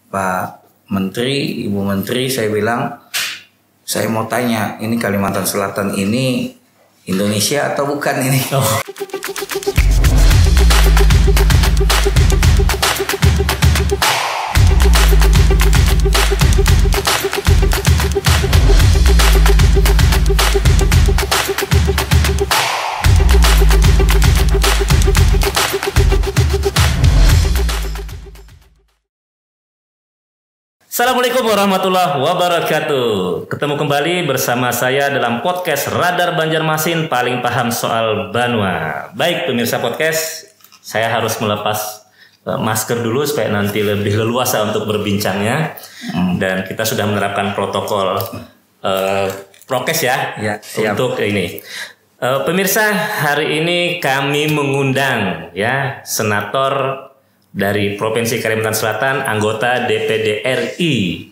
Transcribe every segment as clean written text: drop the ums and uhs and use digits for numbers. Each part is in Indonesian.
Pak Menteri, Ibu Menteri, saya bilang, saya mau tanya, ini Kalimantan Selatan ini Indonesia atau bukan ini? Oh. Assalamualaikum warahmatullahi wabarakatuh. Ketemu kembali bersama saya dalam podcast Radar Banjarmasin paling paham soal Banua. Baik pemirsa podcast, saya harus melepas masker dulu supaya nanti lebih leluasa untuk berbincangnya. Dan kita sudah menerapkan protokol prokes ya untuk ini. Pemirsa, hari ini kami mengundang ya senator dari Provinsi Kalimantan Selatan, anggota DPD RI.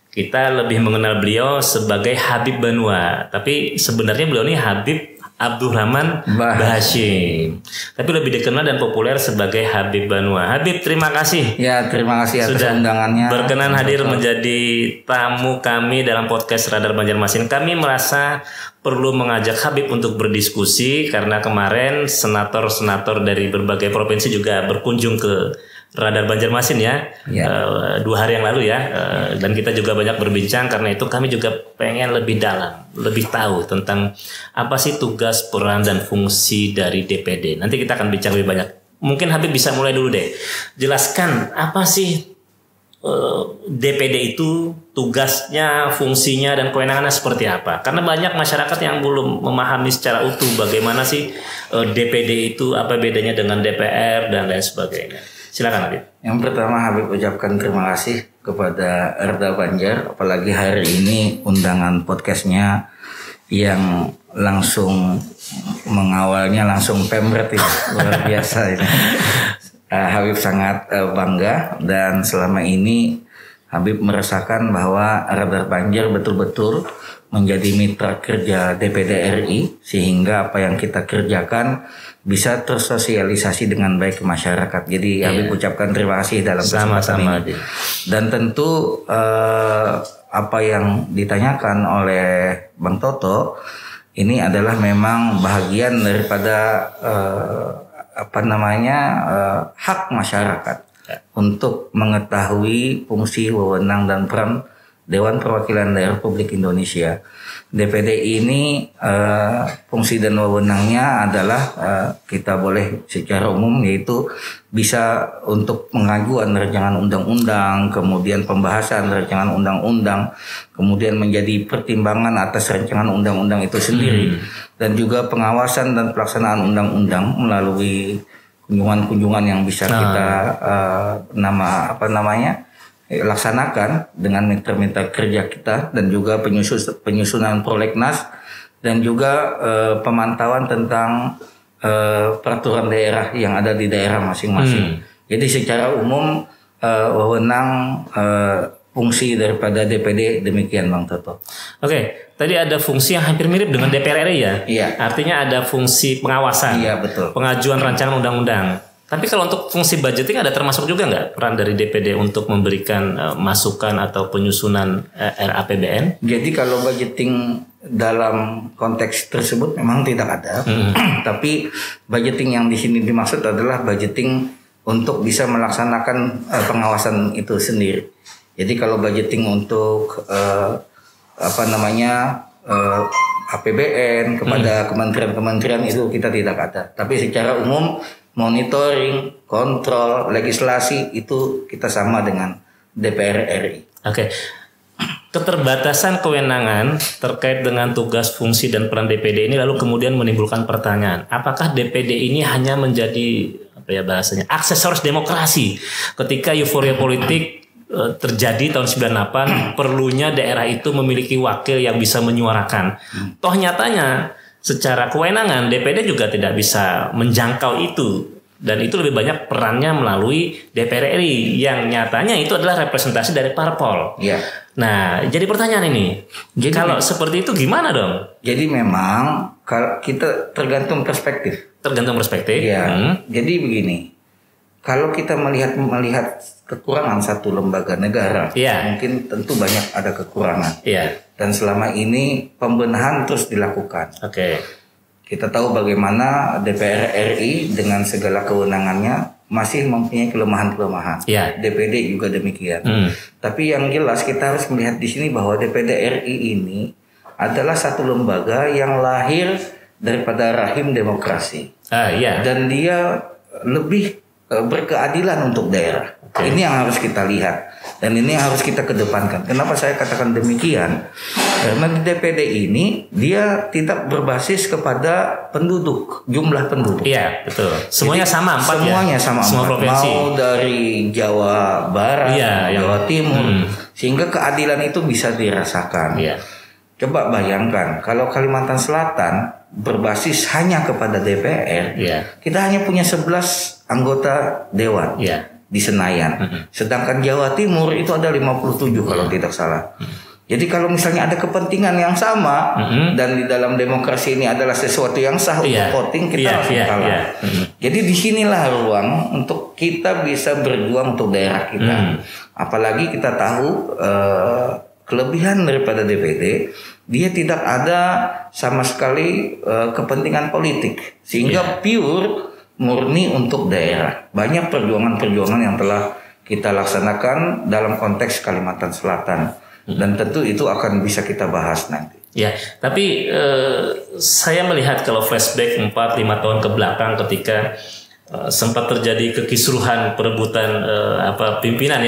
Kita lebih mengenal beliau sebagai Habib Banua, tapi sebenarnya beliau ini Habib Abdurrahman Bahashim. Tapi lebih dikenal dan populer sebagai Habib Banua. Habib, terima kasih. Ya, terima kasih atas undangannya. Berkenan hadir menjadi tamu kami dalam podcast Radar Banjarmasin. Kami merasa perlu mengajak Habib untuk berdiskusi karena kemarin senator-senator dari berbagai provinsi juga berkunjung ke Radar Banjarmasin ya. 2 hari yang lalu ya. Dan kita juga banyak berbincang, karena itu kami juga pengen lebih dalam, lebih tahu tentang apa sih tugas, peran, dan fungsi dari DPD. Nanti kita akan bincang lebih banyak. Mungkin Habib bisa mulai dulu deh. Jelaskan apa sih DPD itu, tugasnya, fungsinya, dan kewenangannya seperti apa. Karena banyak masyarakat yang belum memahami secara utuh bagaimana sih DPD itu, apa bedanya dengan DPR, dan lain sebagainya. Silakan Habib. Yang pertama, Habib ucapkan terima kasih kepada Radar Banjar, apalagi hari ini undangan podcastnya yang langsung mengawalnya langsung pemret ini, luar biasa ini. Habib sangat bangga, dan selama ini Habib merasakan bahwa Radar Banjar betul-betul menjadi mitra kerja DPD RI, sehingga apa yang kita kerjakan bisa tersosialisasi dengan baik ke masyarakat. Jadi Habib ucapkan terima kasih dalam kesempatan ini. Dan tentu apa yang ditanyakan oleh Bang Toto ini adalah memang bahagian daripada hak masyarakat untuk mengetahui fungsi, wewenang, dan peran Dewan Perwakilan Daerah Republik Indonesia. DPD ini fungsi dan wewenangnya adalah kita boleh secara umum yaitu bisa untuk pengajuan rancangan undang-undang, kemudian pembahasan rancangan undang-undang, kemudian menjadi pertimbangan atas rancangan undang-undang itu sendiri, dan juga pengawasan dan pelaksanaan undang-undang melalui kunjungan-kunjungan yang bisa kita laksanakan dengan mitra-mitra kerja kita, dan juga penyusunan prolegnas, dan juga pemantauan tentang peraturan daerah yang ada di daerah masing-masing. Jadi secara umum wewenang fungsi daripada DPD demikian, Bang Toto. Oke, tadi ada fungsi yang hampir mirip dengan DPR RI ya? Iya. Artinya ada fungsi pengawasan, iya, betul, pengajuan rancangan undang-undang. Tapi kalau untuk fungsi budgeting ada termasuk juga nggak peran dari DPD untuk memberikan masukan atau penyusunan RAPBN? Jadi kalau budgeting dalam konteks tersebut memang tidak ada. Tapi budgeting yang di sini dimaksud adalah budgeting untuk bisa melaksanakan pengawasan itu sendiri. Jadi kalau budgeting untuk APBN kepada kementerian-kementerian itu kita tidak ada. Tapi secara umum monitoring, kontrol, legislasi itu kita sama dengan DPR RI. Oke. Keterbatasan kewenangan terkait dengan tugas, fungsi, dan peran DPD ini lalu kemudian menimbulkan pertanyaan, apakah DPD ini hanya menjadi aksesoris demokrasi ketika euforia politik terjadi tahun 98, perlunya daerah itu memiliki wakil yang bisa menyuarakan. Toh nyatanya secara kewenangan DPD juga tidak bisa menjangkau itu, dan itu lebih banyak perannya melalui DPR RI yang nyatanya itu adalah representasi dari parpol. Ya. Nah, jadi pertanyaan ini, jadi kalau seperti itu gimana dong? Jadi memang kalau kita tergantung perspektif. Tergantung perspektif. Ya. Jadi begini, kalau kita melihat kekurangan satu lembaga negara, mungkin tentu banyak ada kekurangan. Dan selama ini pembenahan terus dilakukan. Kita tahu bagaimana DPR RI dengan segala kewenangannya masih mempunyai kelemahan-kelemahan. DPD juga demikian. Tapi yang jelas kita harus melihat di sini bahwa DPD RI ini adalah satu lembaga yang lahir daripada rahim demokrasi. Dan dia lebih berkeadilan untuk daerah. Ini yang harus kita lihat dan ini yang harus kita kedepankan. Kenapa saya katakan demikian? Karena di DPD ini dia tidak berbasis kepada penduduk, jumlah penduduk. Betul. Semuanya sama 4 semuanya sama 4. Semua provinsi. Mau dari Jawa Barat, Jawa Timur, sehingga keadilan itu bisa dirasakan. Coba bayangkan kalau Kalimantan Selatan berbasis hanya kepada DPR, kita hanya punya 11 anggota dewan di Senayan. Sedangkan Jawa Timur itu ada 57 kalau tidak salah. Jadi kalau misalnya ada kepentingan yang sama dan di dalam demokrasi ini adalah sesuatu yang sah untuk voting, kita langsung kalah. Jadi disinilah ruang untuk kita bisa berjuang untuk daerah kita. Apalagi kita tahu kelebihan daripada DPD, dia tidak ada sama sekali kepentingan politik, sehingga pure murni untuk daerah. Banyak perjuangan-perjuangan yang telah kita laksanakan dalam konteks Kalimantan Selatan, dan tentu itu akan bisa kita bahas nanti. Tapi saya melihat kalau flashback 4-5 tahun ke belakang ketika sempat terjadi kekisruhan perebutan pimpinan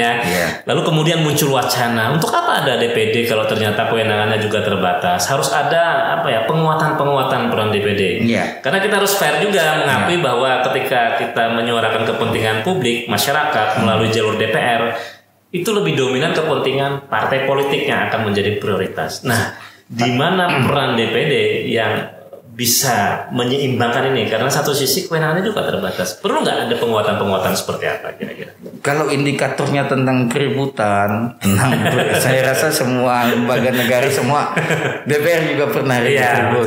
lalu kemudian muncul wacana untuk apa ada DPD kalau ternyata kewenangannya juga terbatas, harus ada penguatan peran DPD. Karena kita harus fair juga mengakui bahwa ketika kita menyuarakan kepentingan publik masyarakat melalui jalur DPR, itu lebih dominan kepentingan partai politik yang akan menjadi prioritas. Nah, di mana peran DPD yang bisa menyeimbangkan ini? Karena satu sisi kewenangannya juga terbatas. Perlu nggak ada penguatan-penguatan seperti apa kira-kira? Kalau indikatornya tentang keributan, saya rasa semua lembaga negara, semua DPR juga pernah ribut,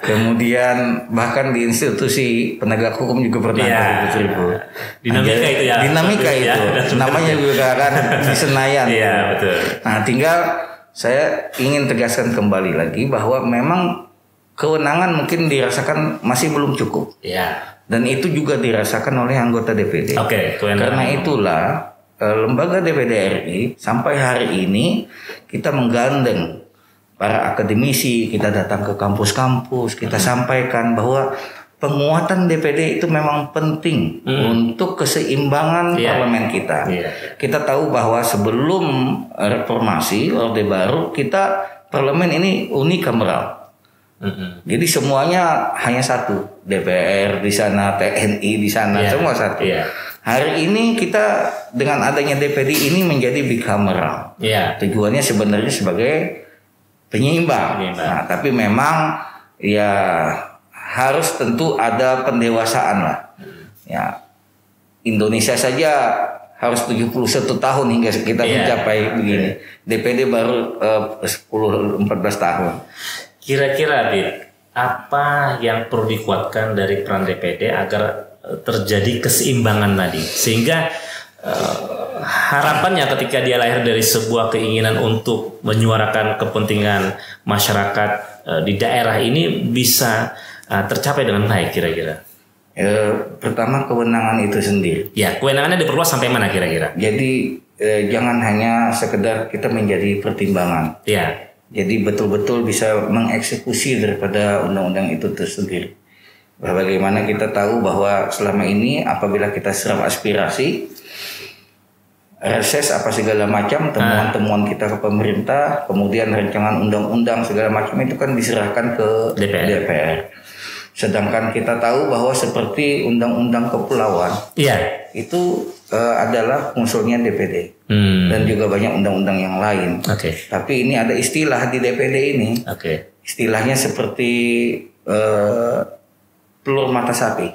Kemudian bahkan di institusi penegak hukum juga pernah ribut. Dinamika itu Dinamika itu. Namanya juga kan di Senayan. Betul. Nah, tinggal saya ingin tegaskan kembali lagi bahwa memang kewenangan mungkin dirasakan masih belum cukup. Dan itu juga dirasakan oleh anggota DPD. Karena itulah lembaga DPD RI sampai hari ini kita menggandeng para akademisi, kita datang ke kampus-kampus, kita sampaikan bahwa penguatan DPD itu memang penting untuk keseimbangan parlemen kita. Kita tahu bahwa sebelum reformasi Orde Baru kita parlemen ini unikameral. Jadi semuanya hanya satu, DPR di sana, TNI di sana, semua satu. Hari ini kita dengan adanya DPD ini menjadi bicameral. Tujuannya sebenarnya sebagai penyeimbang. Nah, tapi memang harus tentu ada pendewasaan lah. Indonesia saja harus 71 tahun hingga kita mencapai begini. DPD baru 10-14 tahun. Kira-kira apa yang perlu dikuatkan dari peran DPD agar terjadi keseimbangan tadi, sehingga harapannya ketika dia lahir dari sebuah keinginan untuk menyuarakan kepentingan masyarakat di daerah ini bisa tercapai dengan baik kira-kira? Pertama, kewenangan itu sendiri. Kewenangannya diperluas sampai mana kira-kira? Jadi jangan hanya sekedar kita menjadi pertimbangan. Jadi betul-betul bisa mengeksekusi daripada undang-undang itu tersendiri. Bagaimana kita tahu bahwa selama ini apabila kita serap aspirasi, reses apa segala macam, temuan-temuan kita ke pemerintah, kemudian rancangan undang-undang segala macam itu kan diserahkan ke DPR. Sedangkan kita tahu bahwa seperti undang-undang kepulauan, itu adalah unsurnya DPD. Dan juga banyak undang-undang yang lain. Tapi ini ada istilah di DPD ini. Istilahnya seperti telur mata sapi.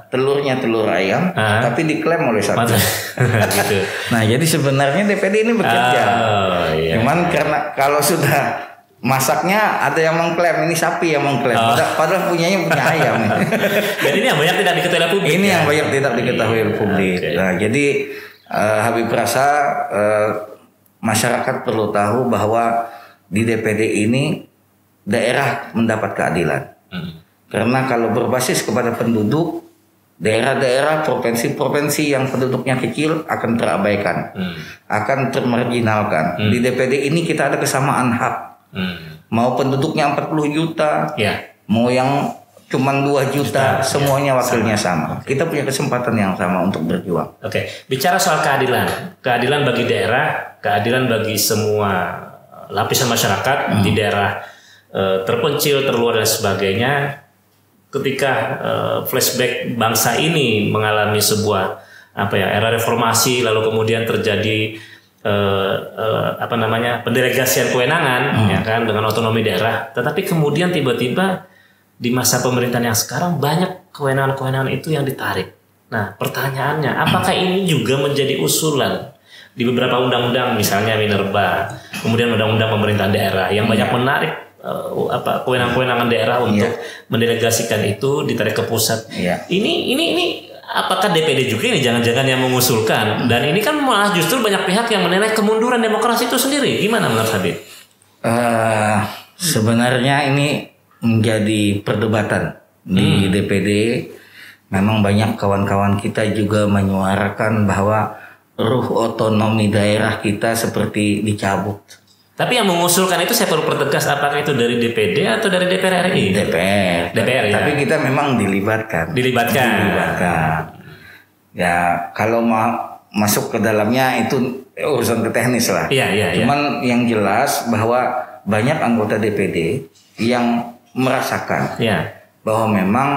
Telurnya telur ayam, tapi diklaim oleh sapi. Gitu. Nah, jadi sebenarnya DPD ini bekerja. Cuman karena kalau sudah masaknya ada yang mengklaim ini sapi yang mengklaim, padahal punya ayam. Dan ini yang banyak tidak diketahui oleh publik. Ini yang banyak tidak diketahui oleh publik. Okay. Nah, jadi Habib rasa masyarakat perlu tahu bahwa di DPD ini daerah mendapat keadilan. Karena kalau berbasis kepada penduduk, daerah-daerah, provinsi-provinsi yang penduduknya kecil akan terabaikan, akan termarginalkan. Di DPD ini kita ada kesamaan hak. Mau penduduknya 40 juta, mau yang cuman 2 juta, semuanya wakilnya sama. Kita punya kesempatan yang sama untuk berjuang. Oke, bicara soal keadilan bagi daerah, keadilan bagi semua lapisan masyarakat di daerah terpencil, terluar dan sebagainya. Ketika flashback bangsa ini mengalami sebuah era reformasi, lalu kemudian terjadi pendelegasian kewenangan, ya kan, dengan otonomi daerah. Tetapi kemudian tiba-tiba di masa pemerintahan yang sekarang banyak kewenangan-kewenangan itu yang ditarik. Nah, pertanyaannya, apakah ini juga menjadi usulan di beberapa undang-undang, misalnya Minerba, kemudian undang-undang pemerintahan daerah yang banyak menarik kewenangan-kewenangan daerah untuk mendelegasikan itu ditarik ke pusat. Ini apakah DPD juga ini jangan-jangan yang mengusulkan? Dan ini kan malah justru banyak pihak yang menilai kemunduran demokrasi itu sendiri. Gimana menurut Habib? Sebenarnya ini menjadi perdebatan di DPD. Memang banyak kawan-kawan kita juga menyuarakan bahwa ruh otonomi daerah kita seperti dicabut. Tapi yang mengusulkan itu saya perlu pertegas, apakah itu dari DPD atau dari DPR RI? DPR ya. Tapi kita memang dilibatkan. Ya kalau mau masuk ke dalamnya itu urusan teknis lah. Cuman yang jelas bahwa banyak anggota DPD yang merasakan bahwa memang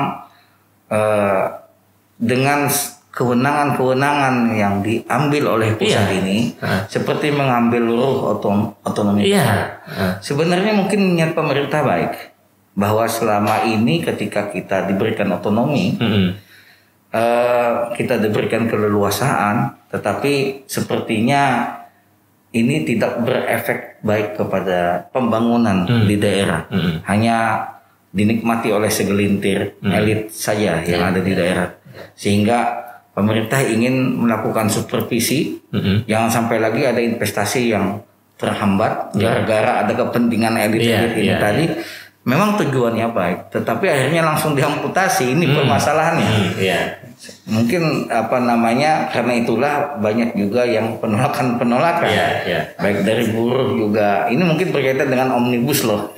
dengan kewenangan-kewenangan yang diambil oleh pusat ini seperti mengambil ruh otonomi. Sebenarnya mungkin niat pemerintah baik bahwa selama ini ketika kita diberikan otonomi, kita diberikan keleluasaan, tetapi sepertinya ini tidak berefek baik kepada pembangunan di daerah. Hanya dinikmati oleh segelintir elit saja yang ada di daerah. Sehingga pemerintah ingin melakukan supervisi, jangan sampai lagi ada investasi yang terhambat gara-gara ada kepentingan elit-elit ini tadi. Memang tujuannya baik, tetapi akhirnya langsung diamputasi. Ini permasalahannya. Mungkin karena itulah banyak juga yang penolakan. Baik dari buruh juga. Ini mungkin berkaitan dengan omnibus loh.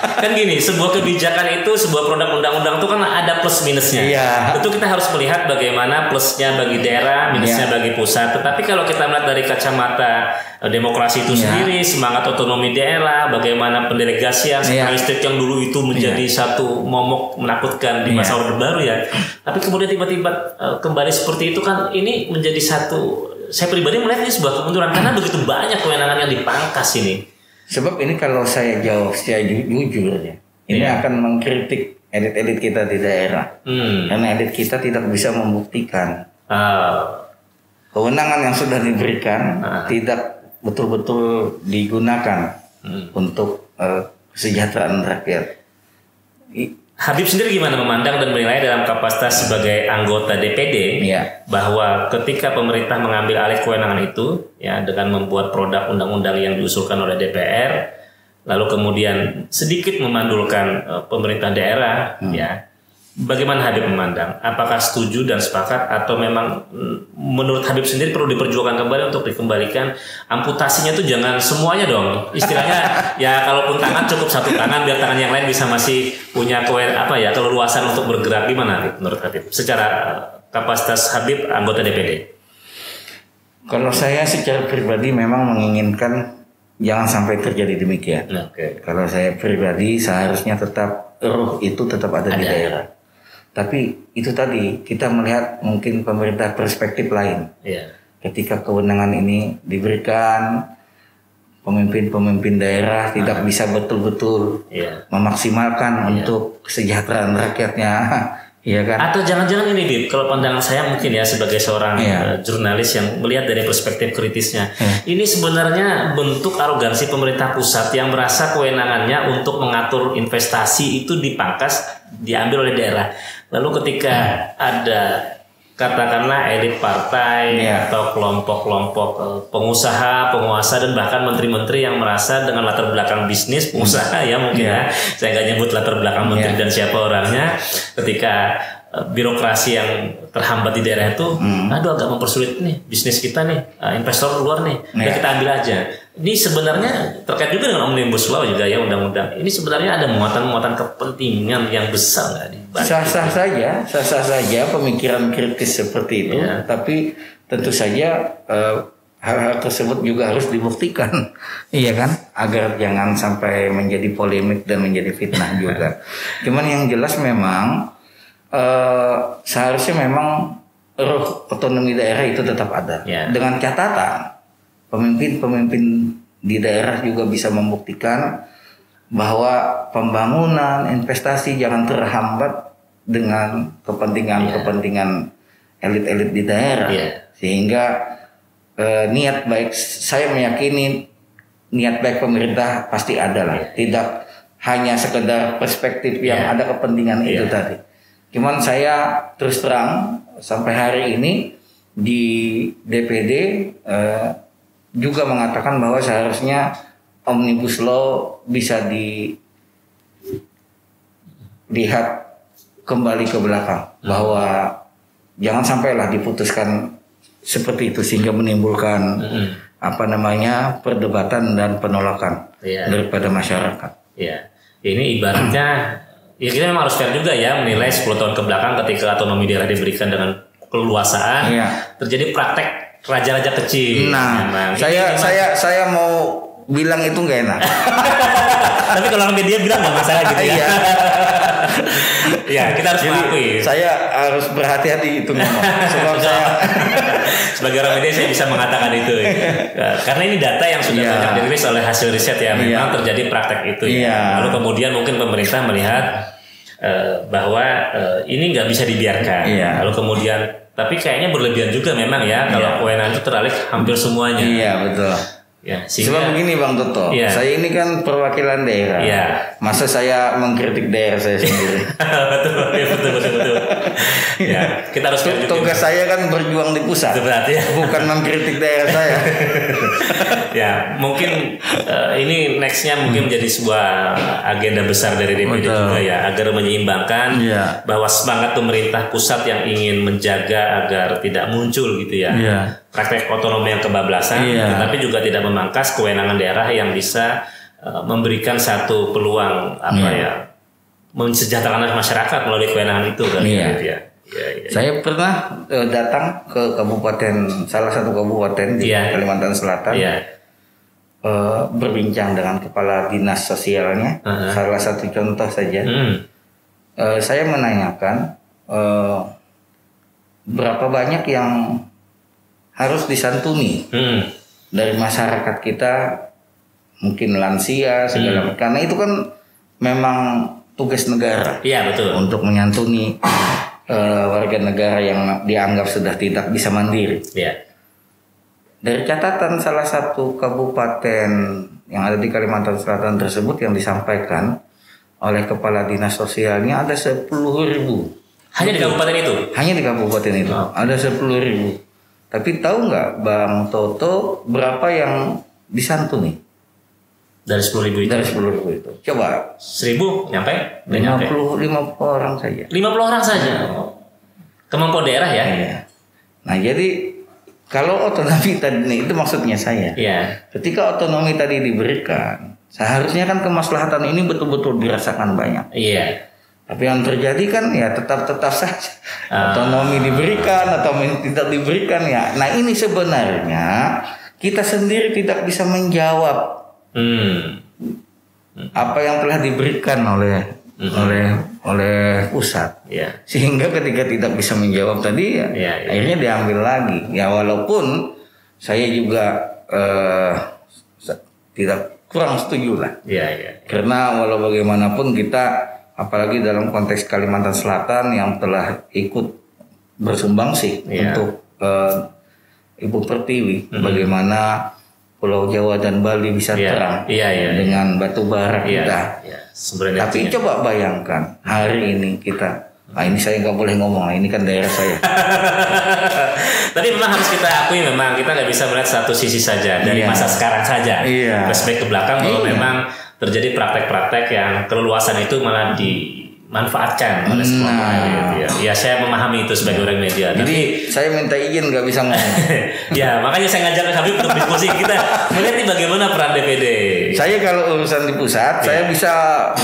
Kan gini, sebuah kebijakan itu, sebuah produk undang-undang itu kan ada plus minusnya. Tentu kita harus melihat bagaimana plusnya bagi daerah, minusnya bagi pusat. Tetapi kalau kita melihat dari kacamata demokrasi itu sendiri, semangat otonomi daerah, bagaimana pendelegasian listrik yang dulu itu menjadi satu momok menakutkan di masa Orde Baru tapi kemudian tiba-tiba kembali seperti itu kan, ini menjadi satu, saya pribadi melihat ini sebuah kemunduran karena begitu banyak kewenangan yang dipangkas ini. Sebab ini kalau saya jawab secara jujur ini akan mengkritik elit-elit kita di daerah. Karena elit kita tidak bisa membuktikan kewenangan yang sudah diberikan tidak betul-betul digunakan untuk kesejahteraan rakyat. Habib sendiri gimana memandang dan menilai dalam kapasitas sebagai anggota DPD bahwa ketika pemerintah mengambil alih kewenangan itu dengan membuat produk undang-undang yang diusulkan oleh DPR, lalu kemudian sedikit memandulkan pemerintah daerah, bagaimana Habib memandang? Apakah setuju dan sepakat atau memang menurut Habib sendiri perlu diperjuangkan kembali untuk dikembalikan amputasinya tuh jangan semuanya dong. Istilahnya kalaupun tangan cukup satu tangan biar tangan yang lain bisa masih punya keleluasan untuk bergerak. Gimana Habib menurut Habib? Secara kapasitas Habib anggota DPD. Kalau saya secara pribadi memang menginginkan jangan sampai terjadi demikian. Kalau saya pribadi seharusnya tetap ruh itu tetap ada di daerah. Tapi itu tadi kita melihat mungkin pemerintah perspektif lain. Ketika kewenangan ini diberikan, pemimpin-pemimpin daerah tidak bisa betul-betul memaksimalkan untuk kesejahteraan rakyatnya. Iya kan? Atau jangan-jangan ini Bib, kalau pandangan saya mungkin ya sebagai seorang jurnalis yang melihat dari perspektif kritisnya, ini sebenarnya bentuk arogansi pemerintah pusat yang merasa kewenangannya untuk mengatur investasi itu dipangkas, diambil oleh daerah. Lalu ketika ada katakanlah elit partai atau kelompok-kelompok pengusaha, penguasa dan bahkan menteri-menteri yang merasa dengan latar belakang bisnis pengusaha ya mungkin ya, saya nggak nyebut latar belakang menteri dan siapa orangnya, ketika birokrasi yang terhambat di daerah itu, aduh agak mempersulit nih bisnis kita nih, investor luar nih, ya kita ambil aja. Ini sebenarnya terkait juga dengan Omnibus Law juga ya, undang-undang. Ini sebenarnya ada muatan-muatan kepentingan yang besar nggak nih? Sah-sah saja pemikiran kritis seperti itu, tapi tentu saja hal-hal tersebut juga harus dibuktikan, iya kan, agar jangan sampai menjadi polemik dan menjadi fitnah juga. Cuman yang jelas memang seharusnya memang roh otonomi daerah itu tetap ada, dengan catatan pemimpin-pemimpin di daerah juga bisa membuktikan bahwa pembangunan investasi jangan terhambat dengan kepentingan elit-elit di daerah, sehingga niat baik, saya meyakini niat baik pemerintah pasti ada lah, tidak hanya sekedar perspektif yang ada kepentingan itu tadi. Cuman saya terus terang sampai hari ini di DPD juga mengatakan bahwa seharusnya Omnibus Law bisa dilihat kembali ke belakang, bahwa jangan sampailah diputuskan seperti itu sehingga menimbulkan perdebatan dan penolakan daripada masyarakat. Ini ibaratnya ya kita memang harus fair juga ya menilai 10 tahun ke belakang ketika otonomi daerah diberikan dengan keleluasaan, terjadi praktek raja-raja kecil. Nah, saya mau bilang itu nggak enak. Tapi kalau media bilang nggak masalah gitu ya. Ya, kita harus mengakui. Saya harus berhati-hati itu ngomong. Sebab saya sebagai orang media saya bisa mengatakan itu. Karena ini data yang sudah banyak dirilis oleh hasil riset ya, memang terjadi praktek itu. Lalu kemudian mungkin pemerintah melihat bahwa ini nggak bisa dibiarkan. Lalu kemudian tapi kayaknya berlebihan juga memang ya kalau kewenangan itu teralih hampir semuanya. Iya betul. Sebab begini Bang Toto, saya ini kan perwakilan daerah. Masa saya mengkritik daerah saya sendiri? betul. Kita harus tugas saya kan berjuang di pusat, bukan mengkritik daerah saya. Mungkin ini nextnya mungkin menjadi sebuah agenda besar dari DPD juga ya, agar menyeimbangkan bahwa semangat pemerintah pusat yang ingin menjaga agar tidak muncul gitu ya. Praktek otonomi yang kebablasan, tetapi juga tidak memangkas kewenangan daerah yang bisa memberikan satu peluang mensejahterakan masyarakat melalui kewenangan itu kan. Saya pernah datang ke salah satu kabupaten di Kalimantan Selatan, berbincang dengan kepala dinas sosialnya. Salah satu contoh saja, saya menanyakan berapa banyak yang harus disantuni dari masyarakat kita, mungkin lansia segala macam, karena itu kan memang tugas negara untuk menyantuni warga negara yang dianggap sudah tidak bisa mandiri. Dari catatan salah satu kabupaten yang ada di Kalimantan Selatan tersebut yang disampaikan oleh kepala dinas sosialnya ada 10.000. Hanya di kabupaten itu? Hanya di kabupaten itu ada 10.000. Tapi tahu nggak Bang Toto berapa yang disantuni? Dari 10.000 itu? Dari 10.000 itu. Coba. 1.000 nyampe? 50 orang saja. 50 orang saja? Kemampuan daerah ya? Nah jadi kalau otonomi tadi itu maksudnya saya. Ketika otonomi tadi diberikan, seharusnya kan kemaslahatan ini betul-betul dirasakan banyak. Tapi yang terjadi kan ya tetap saja otonomi diberikan atau tidak diberikan ya. Nah ini sebenarnya kita sendiri tidak bisa menjawab apa yang telah diberikan oleh pusat. Sehingga ketika tidak bisa menjawab tadi akhirnya diambil lagi. Ya walaupun saya juga tidak kurang setuju lah. Karena walau bagaimanapun kita apalagi dalam konteks Kalimantan Selatan yang telah ikut bersumbangsi untuk Ibu Pertiwi, bagaimana Pulau Jawa dan Bali bisa terang dengan batu bara kita. Tapi coba bayangkan hari ini kita, ini saya nggak boleh ngomong, ini kan daerah saya. Tapi memang harus kita akui, memang kita nggak bisa melihat satu sisi saja dari masa sekarang saja. Flashback ke belakang bahwa memang terjadi praktek-praktek yang keleluasan itu malah dimanfaatkan oleh sekelompok gitu ya. Ya saya memahami itu sebagai orang media. Jadi saya minta izin nggak bisa ngomong. Ya makanya saya ngajak Habib untuk diskusi kita melihat nih bagaimana peran DPD. Saya kalau urusan di pusat saya bisa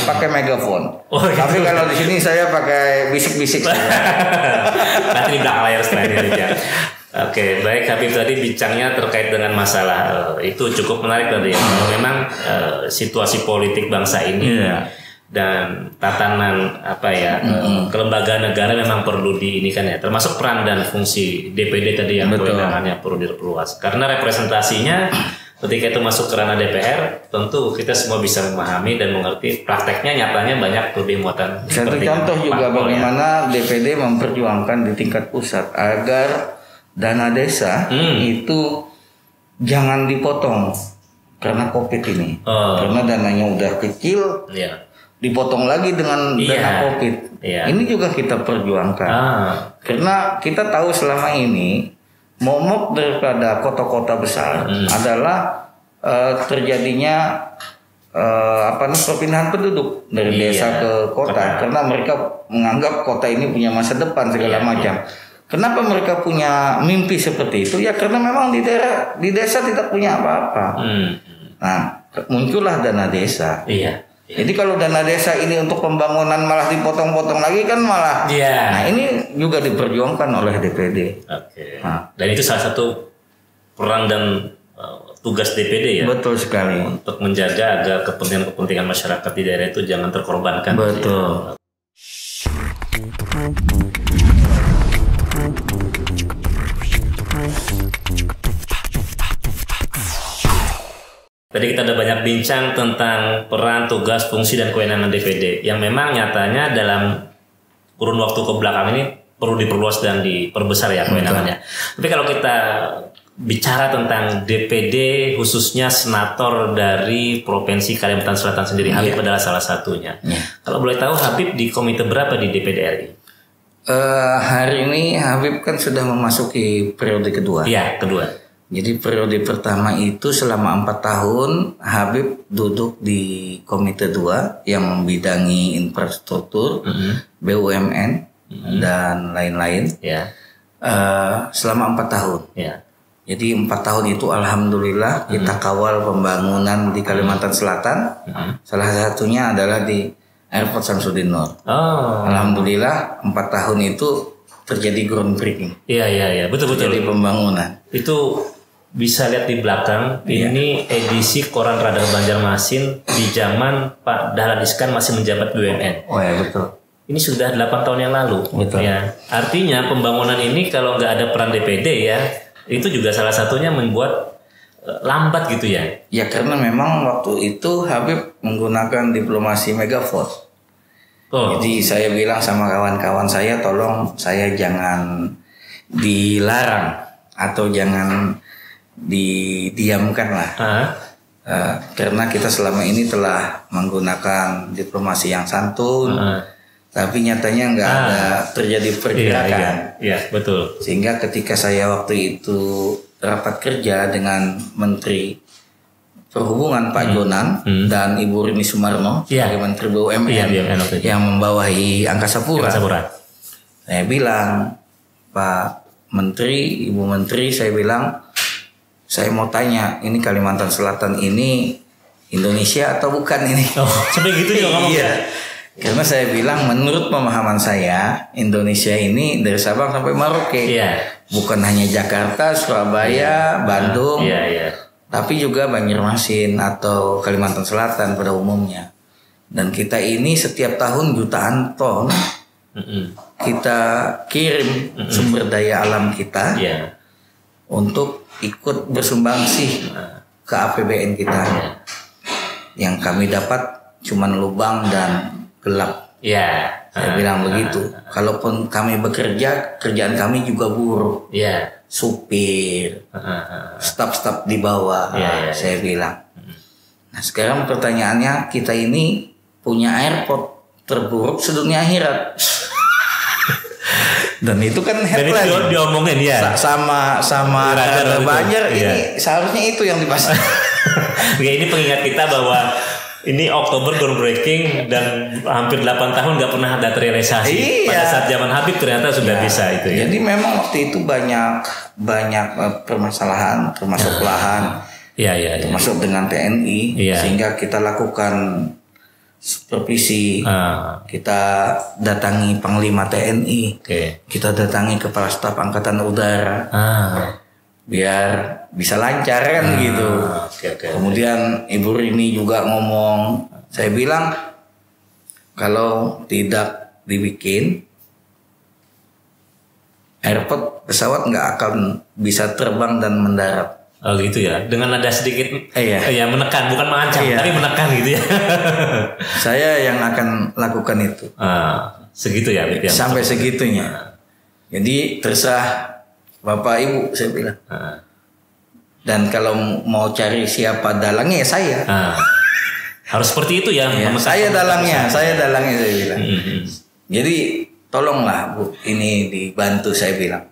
pakai megafon. Tapi kalau di sini saya pakai bisik-bisik saja. Nanti di belakang layar setelah ini aja. Oke, baik Habib, tadi bincangnya terkait dengan masalah itu cukup menarik tadi ya. Memang situasi politik bangsa ini dan tatanan kelembagaan negara memang perlu diinikan ya. Termasuk peran dan fungsi DPD tadi yang kewenangannya perlu diperluas. Karena representasinya ketika itu masuk ke ranah DPR, tentu kita semua bisa memahami dan mengerti prakteknya nyatanya banyak lebih muatan. Satu contoh juga bagaimana DPD memperjuangkan di tingkat pusat agar dana desa itu jangan dipotong karena COVID ini. Karena dananya udah kecil, dipotong lagi dengan dana COVID. Ini juga kita perjuangkan. Karena kita tahu selama ini momok daripada kota-kota besar adalah terjadinya perpindahan penduduk dari desa ke kota. Karena mereka menganggap kota ini punya masa depan segala macam. Kenapa mereka punya mimpi seperti itu? Ya karena memang di desa tidak punya apa-apa. Nah, muncullah dana desa. Jadi kalau dana desa ini untuk pembangunan malah dipotong-potong lagi kan malah. Nah, ini juga diperjuangkan oleh DPD. Dan itu salah satu peran dan tugas DPD ya. Betul sekali. Untuk menjaga agar kepentingan masyarakat di daerah itu jangan terkorbankan. Betul. Tadi kita udah banyak bincang tentang peran, tugas, fungsi, dan kewenangan DPD yang memang nyatanya dalam kurun waktu kebelakang ini perlu diperluas dan diperbesar ya kewenangannya. Tapi kalau kita bicara tentang DPD khususnya senator dari Provinsi Kalimantan Selatan sendiri, Habib adalah salah satunya. Kalau boleh tahu Habib di komite berapa di DPD RI? Hari ini Habib kan sudah memasuki periode kedua. Iya, kedua. Jadi periode pertama itu selama 4 tahun Habib duduk di komite 2 yang membidangi infrastruktur, BUMN dan lain-lain. Selama 4 tahun. Jadi 4 tahun itu alhamdulillah kita kawal pembangunan di Kalimantan Selatan. Salah satunya adalah di Airport Samsudin Nur. Alhamdulillah 4 tahun itu terjadi groundbreaking. Iya, betul. Terjadi pembangunan. Itu bisa lihat di belakang, ini edisi koran Radar Banjarmasin di zaman Pak Dahlan Iskan masih menjabat BUMN. Oh ya, betul. Ini sudah 8 tahun yang lalu. Betul. Ya. Artinya pembangunan ini kalau nggak ada peran DPD ya, itu juga salah satunya membuat lambat gitu ya. Ya karena memang waktu itu Habib menggunakan diplomasi megafon. Jadi saya bilang sama kawan-kawan saya, tolong saya jangan dilarang atau jangan didiamkan lah. Karena kita selama ini telah menggunakan diplomasi yang santun, tapi nyatanya nggak ada terjadi pergerakan. Iya, betul. Sehingga ketika saya waktu itu rapat kerja dengan Menteri Perhubungan Pak Jonan dan Ibu Rini Sumarno sebagai Menteri BUMN yang membawahi Angkasa Pura. Saya bilang, Pak Menteri, Ibu Menteri, saya bilang, saya mau tanya, ini Kalimantan Selatan ini Indonesia atau bukan ini? Sampai gitu ya ngomong. Iya. Karena saya bilang menurut pemahaman saya Indonesia ini dari Sabang sampai Merauke. Bukan hanya Jakarta, Surabaya, Bandung. Tapi juga Banjarmasin atau Kalimantan Selatan pada umumnya. Dan kita ini setiap tahun jutaan ton kita kirim sumber daya alam kita untuk ikut bersumbangsi ke APBN kita. Yang kami dapat cuman lubang dan gelap. Iya. Saya bilang begitu. Kalaupun kami bekerja, kerjaan kami juga buruh. Iya. Supir, staf-staf di bawah. Saya bilang. Nah sekarang pertanyaannya, kita ini punya airport terburuk sedunia akhirat. Dan itu kan headline. Dan itu diomongin ya. Sama Radar Banjar ini seharusnya itu yang dipasang. Ya, ini pengingat kita bahwa ini Oktober groundbreaking dan hampir 8 tahun nggak pernah ada terrealisasi. Pada saat zaman Habib ternyata sudah bisa itu. Ya. Jadi memang waktu itu banyak permasalahan, termasuk lahan, termasuk dengan TNI, sehingga kita lakukan supervisi. Kita datangi Panglima TNI, kita datangi Kepala Staf Angkatan Udara. Biar bisa lancar kan gitu. Kemudian Ibu Rini juga ngomong, saya bilang kalau tidak dibikin airport, pesawat nggak akan bisa terbang dan mendarat. Oh gitu ya, dengan nada sedikit menekan, bukan mengancam, tapi menekan gitu ya. Saya yang akan lakukan itu. Segitu ya, sampai segitunya. Jadi terserah Bapak Ibu, saya bilang. Dan kalau mau cari siapa dalangnya ya saya. Harus seperti itu ya. Saya dalangnya, saya bilang. Jadi tolonglah Bu, ini dibantu, saya bilang.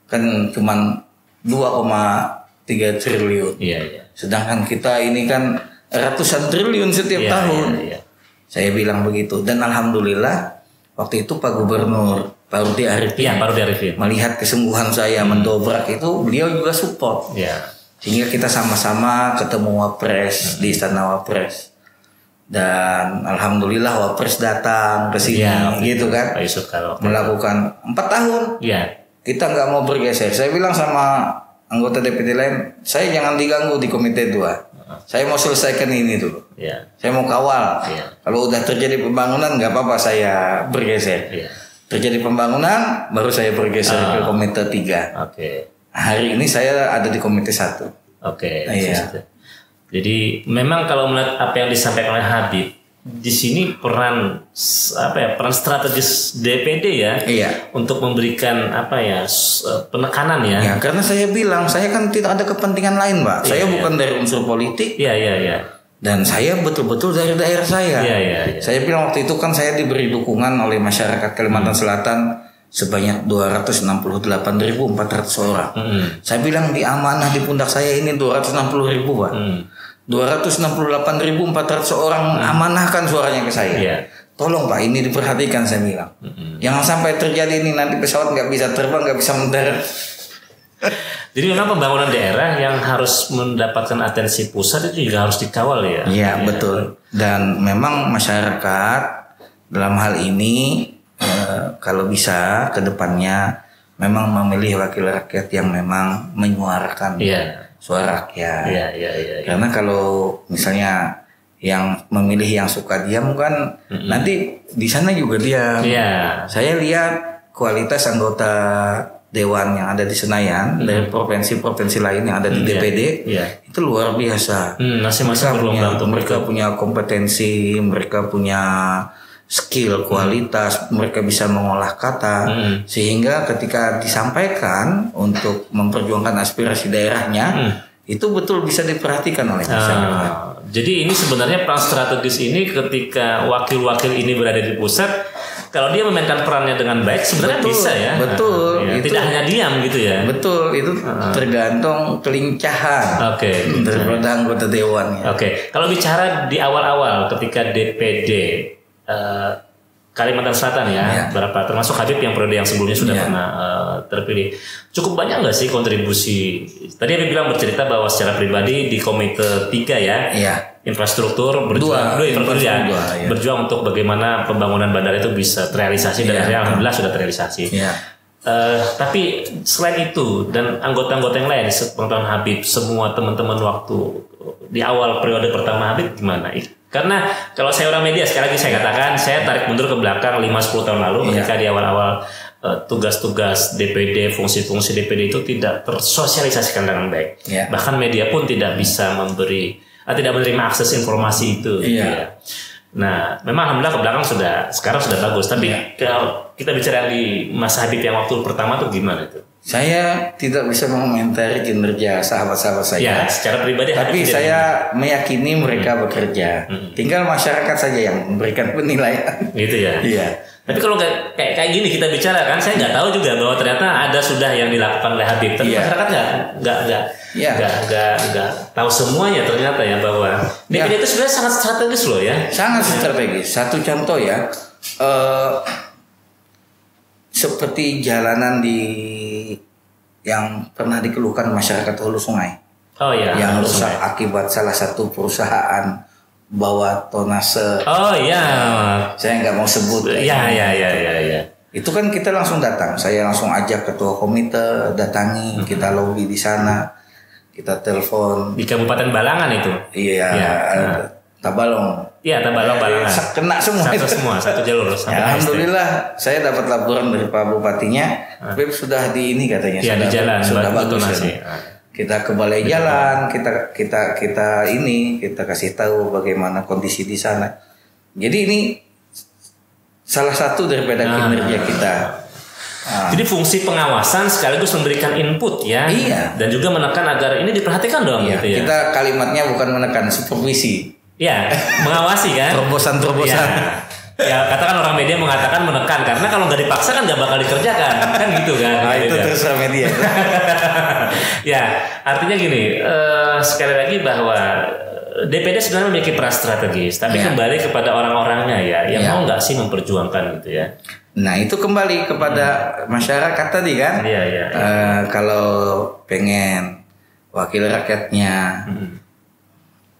Kan cuman 2,3 triliun. Sedangkan kita ini kan ratusan triliun setiap tahun. Saya bilang begitu. Dan alhamdulillah waktu itu Pak Gubernur Pak Rudi Arifin melihat kesungguhan saya mendobrak itu, beliau juga support. Sehingga kita sama-sama ketemu Wapres di Istana Wapres. Dan alhamdulillah Wapres datang ke sini gitu kan. Melakukan 4 tahun. Kita nggak mau bergeser. Saya bilang sama anggota DPD lain, saya jangan diganggu di Komite 2. Saya mau selesaikan ini dulu. Saya mau kawal. Kalau udah terjadi pembangunan nggak apa-apa saya bergeser. Terjadi pembangunan baru saya bergeser ke Komite 3. Hari ini saya ada di Komite 1. Jadi memang kalau melihat apa yang disampaikan oleh Habib, di sini peran strategis DPD untuk memberikan penekanan ya. Karena saya bilang saya kan tidak ada kepentingan lain, Pak. Saya bukan dari unsur politik. Dan saya betul-betul dari daerah saya. Saya bilang waktu itu kan saya diberi dukungan oleh masyarakat Kalimantan Selatan sebanyak 268.400 orang. Saya bilang di amanah di pundak saya ini 260.000, Pak. 268.400 orang amanahkan suaranya ke saya. Tolong Pak, ini diperhatikan, saya bilang. Jangan sampai terjadi ini nanti pesawat nggak bisa terbang, nggak bisa mendarat. Jadi memang pembangunan daerah yang harus mendapatkan atensi pusat itu juga harus dikawal ya. Iya betul. Dan memang masyarakat dalam hal ini kalau bisa ke depannya memang memilih wakil rakyat yang memang menyuarakan suara rakyat. Karena kalau misalnya yang memilih yang suka diam kan nanti di sana juga diam. Saya lihat kualitas anggota dewan yang ada di Senayan dari provinsi-provinsi lain yang ada di DPD itu luar biasa. Mereka punya kompetensi, mereka punya skill, kualitas, mereka bisa mengolah kata sehingga ketika disampaikan untuk memperjuangkan aspirasi daerahnya itu betul bisa diperhatikan oleh masyarakat. Jadi ini sebenarnya peran strategis ini ketika wakil-wakil ini berada di pusat, kalau dia memainkan perannya dengan baik sebenarnya bisa ya. Betul. Itu, tidak hanya diam gitu ya. Betul, itu tergantung kelincahan daripada anggota dewan. Kalau bicara di awal-awal ketika DPD Kalimantan Selatan berapa termasuk Habib yang periode yang sebelumnya sudah pernah terpilih, cukup banyak nggak sih kontribusi? Tadi Habib bilang bercerita bahwa secara pribadi di Komite 3 infrastruktur berjuang untuk bagaimana pembangunan bandara itu bisa terrealisasi dan akhirnya alhamdulillah sudah terrealisasi. Tapi selain itu dan anggota-anggota yang lain, pengetahuan Habib, semua teman-teman waktu di awal periode pertama Habib gimana? Karena kalau saya orang media, sekali lagi saya katakan, saya tarik mundur ke belakang 5-10 tahun lalu ketika di awal-awal tugas-tugas DPD, fungsi-fungsi DPD itu tidak tersosialisasikan dengan baik. Bahkan media pun tidak bisa tidak menerima akses informasi itu. Nah, memang alhamdulillah ke belakang sekarang sudah bagus. Tapi kalau kita bicara di Mas Habib yang waktu pertama tuh gimana itu? Saya tidak bisa mengomentari kinerja sahabat-sahabat saya. Ya, secara pribadi. Tapi saya meyakini mereka bekerja. Tinggal masyarakat saja yang memberikan penilaian. Gitu ya. Iya. Tapi kalau kayak gini kita bicara kan, saya nggak tahu juga bahwa ternyata ada sudah yang dilakukan oleh Habib. Tapi masyarakat nggak tahu semuanya ternyata ya bahwa DPD itu sebenarnya sangat strategis loh ya. Sangat strategis. Satu contoh ya, seperti jalanan yang pernah dikeluhkan masyarakat Hulu Sungai. Oh iya. Yang rusak akibat salah satu perusahaan bawa tonase. Oh iya. Saya nggak mau sebut. Iya. Itu kan kita langsung datang. Saya langsung ajak ketua komite datangi, kita lobby di sana, kita telepon. Di Kabupaten Balangan itu. Iya. Tabalong. Iya, Tabalong Balangan. Kena semua. Satu jalur. Alhamdulillah, saya dapat laporan dari Pak Bupatinya, Beb sudah di ini katanya. Iya, di jalan. Sudah bagus. Nasi. Kita ke balai jalan, kita kasih tahu bagaimana kondisi di sana. Jadi ini salah satu daripada kinerja kita. Jadi fungsi pengawasan sekaligus memberikan input ya. Iya. Dan juga menekan agar ini diperhatikan dong. Iya, gitu ya. Kita kalimatnya bukan menekan, supervisi. Ya, mengawasi kan. Terobosan. Ya, katakan orang media mengatakan menekan karena kalau nggak dipaksa kan nggak bakal dikerjakan kan gitu kan. Nah, itu terserah media. Ya, artinya gini, sekali lagi bahwa DPD sebenarnya memiliki peran strategis, tapi kembali kepada orang-orangnya ya, yang mau nggak sih memperjuangkan gitu ya. Nah itu kembali kepada masyarakat tadi kan. Iya. Kalau pengen wakil rakyatnya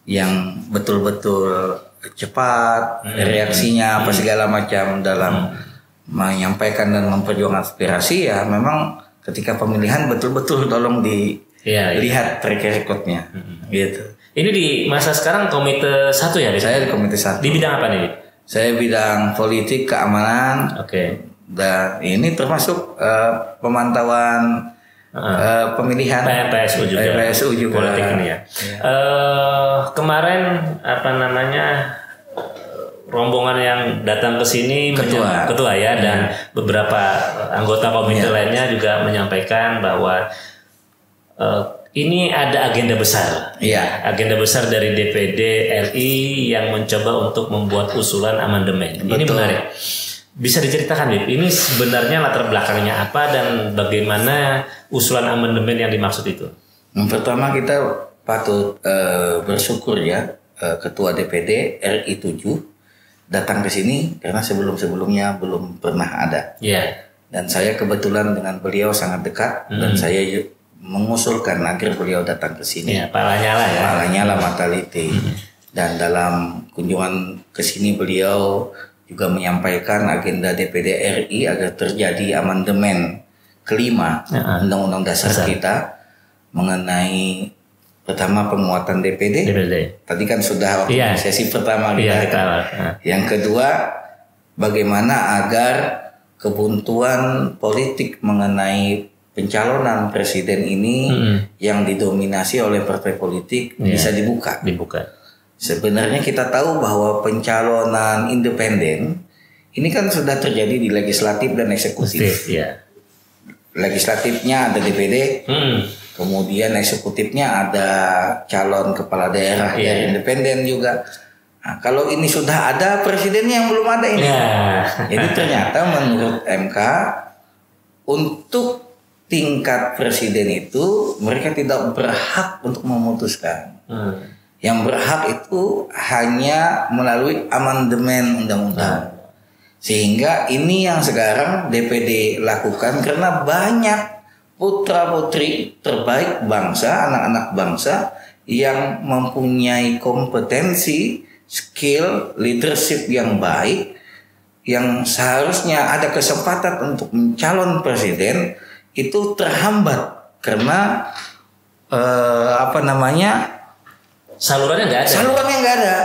yang betul-betul cepat reaksinya apa segala macam dalam menyampaikan dan memperjuangkan aspirasi ya memang ketika pemilihan betul-betul tolong dilihat track recordnya gitu. Ini di masa sekarang komite 1 ya? Saya di komite 1. Di bidang apa nih? Saya bidang politik keamanan. Oke. Dan ini termasuk pemantauan pemilihan PSU juga. Politik ini ya. Kemarin rombongan yang datang ke sini ketua ya dan beberapa anggota komite lainnya juga menyampaikan bahwa ini ada agenda besar. Iya. Agenda besar dari DPD RI yang mencoba untuk membuat usulan amandemen. Betul. Ini menarik. Bisa diceritakan, Bib? Ini sebenarnya latar belakangnya apa dan bagaimana usulan amandemen yang dimaksud itu? Yang pertama kita patut bersyukur ya Ketua DPD RI 7 datang ke sini karena sebelum-sebelumnya belum pernah ada. Iya. Dan saya kebetulan dengan beliau sangat dekat dan saya mengusulkan agar beliau datang ke sini. Ya, Pak Lanyala ya. Pak Lanyala Mataliti. Dan dalam kunjungan ke sini beliau juga menyampaikan agenda DPD RI agar terjadi amandemen kelima Undang-Undang Dasar kita mengenai pertama penguatan DPD. Tadi kan sudah sesi pertama kita. Yang kedua bagaimana agar kebuntuan politik mengenai pencalonan presiden ini yang didominasi oleh partai politik bisa dibuka. Sebenarnya kita tahu bahwa pencalonan independen ini kan sudah terjadi di legislatif dan eksekutif. Legislatifnya ada DPD, kemudian eksekutifnya ada calon kepala daerah dari independen juga. Nah, kalau ini sudah ada presidennya yang belum ada ini. Jadi ternyata menurut MK untuk tingkat presiden itu mereka tidak berhak untuk memutuskan. Yang berhak itu hanya melalui amandemen undang-undang. Sehingga ini yang sekarang DPD lakukan karena banyak putra-putri terbaik bangsa, anak-anak bangsa yang mempunyai kompetensi, skill, leadership yang baik, yang seharusnya ada kesempatan untuk mencalon presiden itu terhambat karena salurannya nggak ada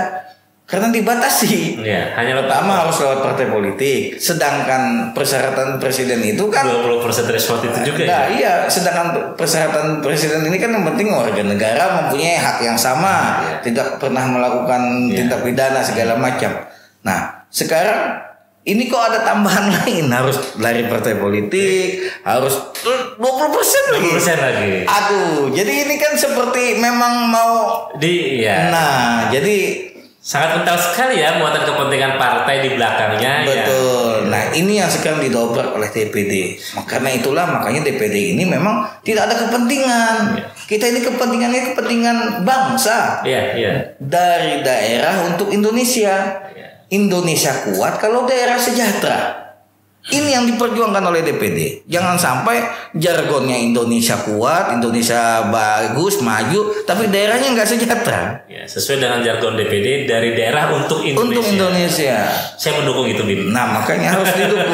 karena dibatasi. Hanya pertama harus lewat partai politik, sedangkan persyaratan presiden itu kan 20% threshold itu juga. Sedangkan persyaratan presiden ini kan yang penting warga negara mempunyai hak yang sama, tidak pernah melakukan tindak pidana segala macam. Nah, sekarang ini kok ada tambahan lain, harus dari partai politik, harus 20% lagi. 20% lagi. Aduh, jadi ini kan seperti memang mau Nah, jadi sangat kental sekali ya muatan kepentingan partai di belakangnya. Betul. Nah, ini yang sekarang didobrak oleh DPD. Makanya DPD ini memang tidak ada kepentingan. Kita ini kepentingannya kepentingan bangsa. Dari daerah untuk Indonesia. Indonesia kuat kalau daerah sejahtera. Ini yang diperjuangkan oleh DPD. Jangan sampai jargonnya Indonesia kuat, Indonesia bagus, maju, tapi daerahnya nggak sejahtera. Ya, sesuai dengan jargon DPD, dari daerah untuk Indonesia. Untuk Indonesia. Saya mendukung itu, Bin. Nah, makanya harus didukung.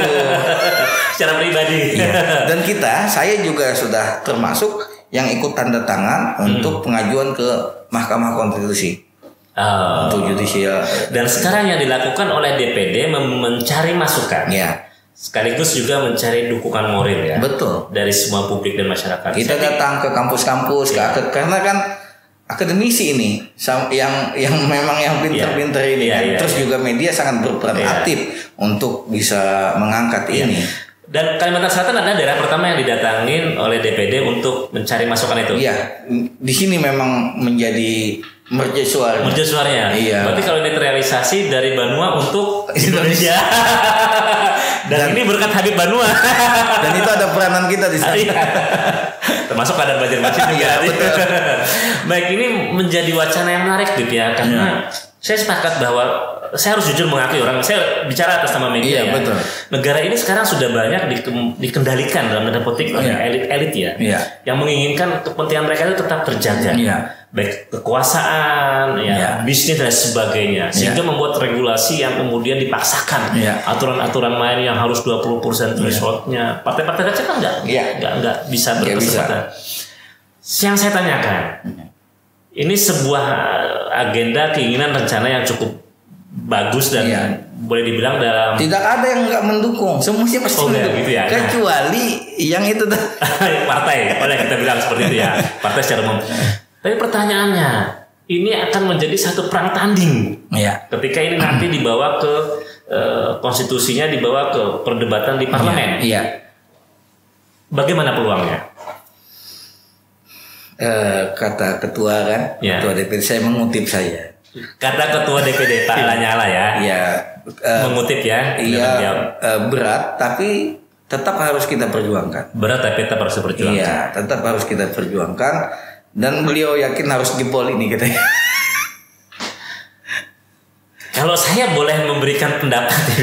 Secara pribadi. Ya. Dan saya juga sudah termasuk yang ikut tanda tangan untuk pengajuan ke Mahkamah Konstitusi. Untuk judicial. Dan sekarang yang dilakukan oleh DPD mencari masukan. Ya. Sekaligus juga mencari dukungan moral ya. Betul. Dari semua publik dan masyarakat. Kita datang ke kampus-kampus, karena kan akademisi ini yang memang yang pintar-pintar ini. Terus juga media sangat berperan aktif untuk bisa mengangkat ini. Dan Kalimantan Selatan adalah daerah pertama yang didatangin oleh DPD untuk mencari masukan itu. Iya, di sini memang menjadi mercusuarnya. Iya. Berarti kalau ini terrealisasi dari Banua untuk Indonesia. Dan ini berkat Habib Banua. Dan itu ada peranan kita di sana. Termasuk Radar Banjarmasin juga. Betul. Baik, ini menjadi wacana yang menarik gitu ya, karena saya sepakat bahwa saya harus jujur mengakui, saya bicara atas nama media. Betul. Negara ini sekarang sudah banyak dikendalikan dalam tanda petik oleh elit-elit yang menginginkan kepentingan mereka itu tetap terjaga. Baik kekuasaan, bisnis dan sebagainya, sehingga membuat regulasi yang kemudian dipaksakan, aturan-aturan main yang harus 20% thresholdnya. Partai-partai kecil kan nggak bisa berkesempatan. Yang saya tanyakan, ini sebuah agenda, keinginan, rencana yang cukup bagus dan boleh dibilang dalam. Tidak ada yang nggak mendukung, semuanya pasti mendukung. Gitu ya? Kecuali yang itu partai, boleh kita bilang seperti itu ya, partai secara umum. Tapi pertanyaannya, ini akan menjadi satu perang tanding. Ketika ini nanti dibawa ke konstitusinya, dibawa ke perdebatan di parlemen. Bagaimana peluangnya? Kata ketua ketua DPD, saya mengutip saya. Kata ketua DPD Pak Lanyala mengutip berat tapi tetap harus kita perjuangkan. Berat tapi tetap harus diperjuangkan. Iya, tetap harus kita perjuangkan. Dan beliau yakin harus jebol ini katanya. Kalau saya boleh memberikan pendapat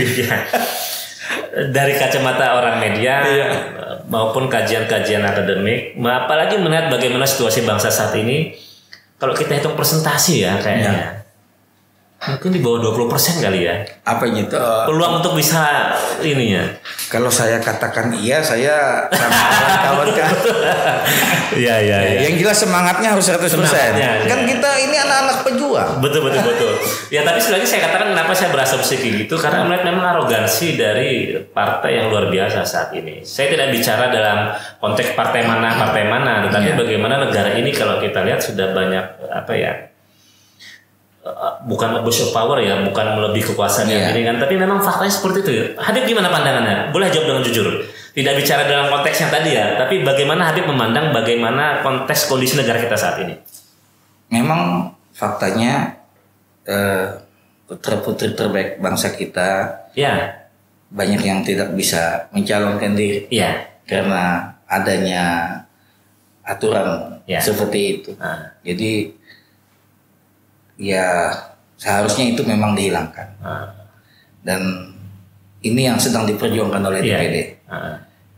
dari kacamata orang media maupun kajian-kajian akademik, apalagi melihat bagaimana situasi bangsa saat ini, kalau kita hitung persentase kayaknya mungkin di bawah 20% kali ya. Apanya itu? Peluang untuk bisa ininya. Kalau saya katakan saya sama kawan-kawan kan. Yang jelas semangatnya harus 100%. Kan kita ini anak-anak pejuang. Betul. Ya, tapi sekali lagi saya katakan kenapa saya berasumsi gitu, karena melihat memang arogansi dari partai yang luar biasa saat ini. Saya tidak bicara dalam konteks partai mana, tetapi bagaimana negara ini kalau kita lihat sudah banyak bukan abuse of power bukan melebihi kekuasaan ini kan, tapi memang faktanya seperti itu. Habib gimana pandangannya? Boleh jawab dengan jujur. Tidak bicara dalam konteks yang tadi tapi bagaimana Habib memandang bagaimana konteks kondisi negara kita saat ini? Memang faktanya putra-putri terbaik bangsa kita banyak yang tidak bisa mencalonkan diri karena adanya aturan seperti itu. Jadi seharusnya itu memang dihilangkan. Dan ini yang sedang diperjuangkan oleh DPD.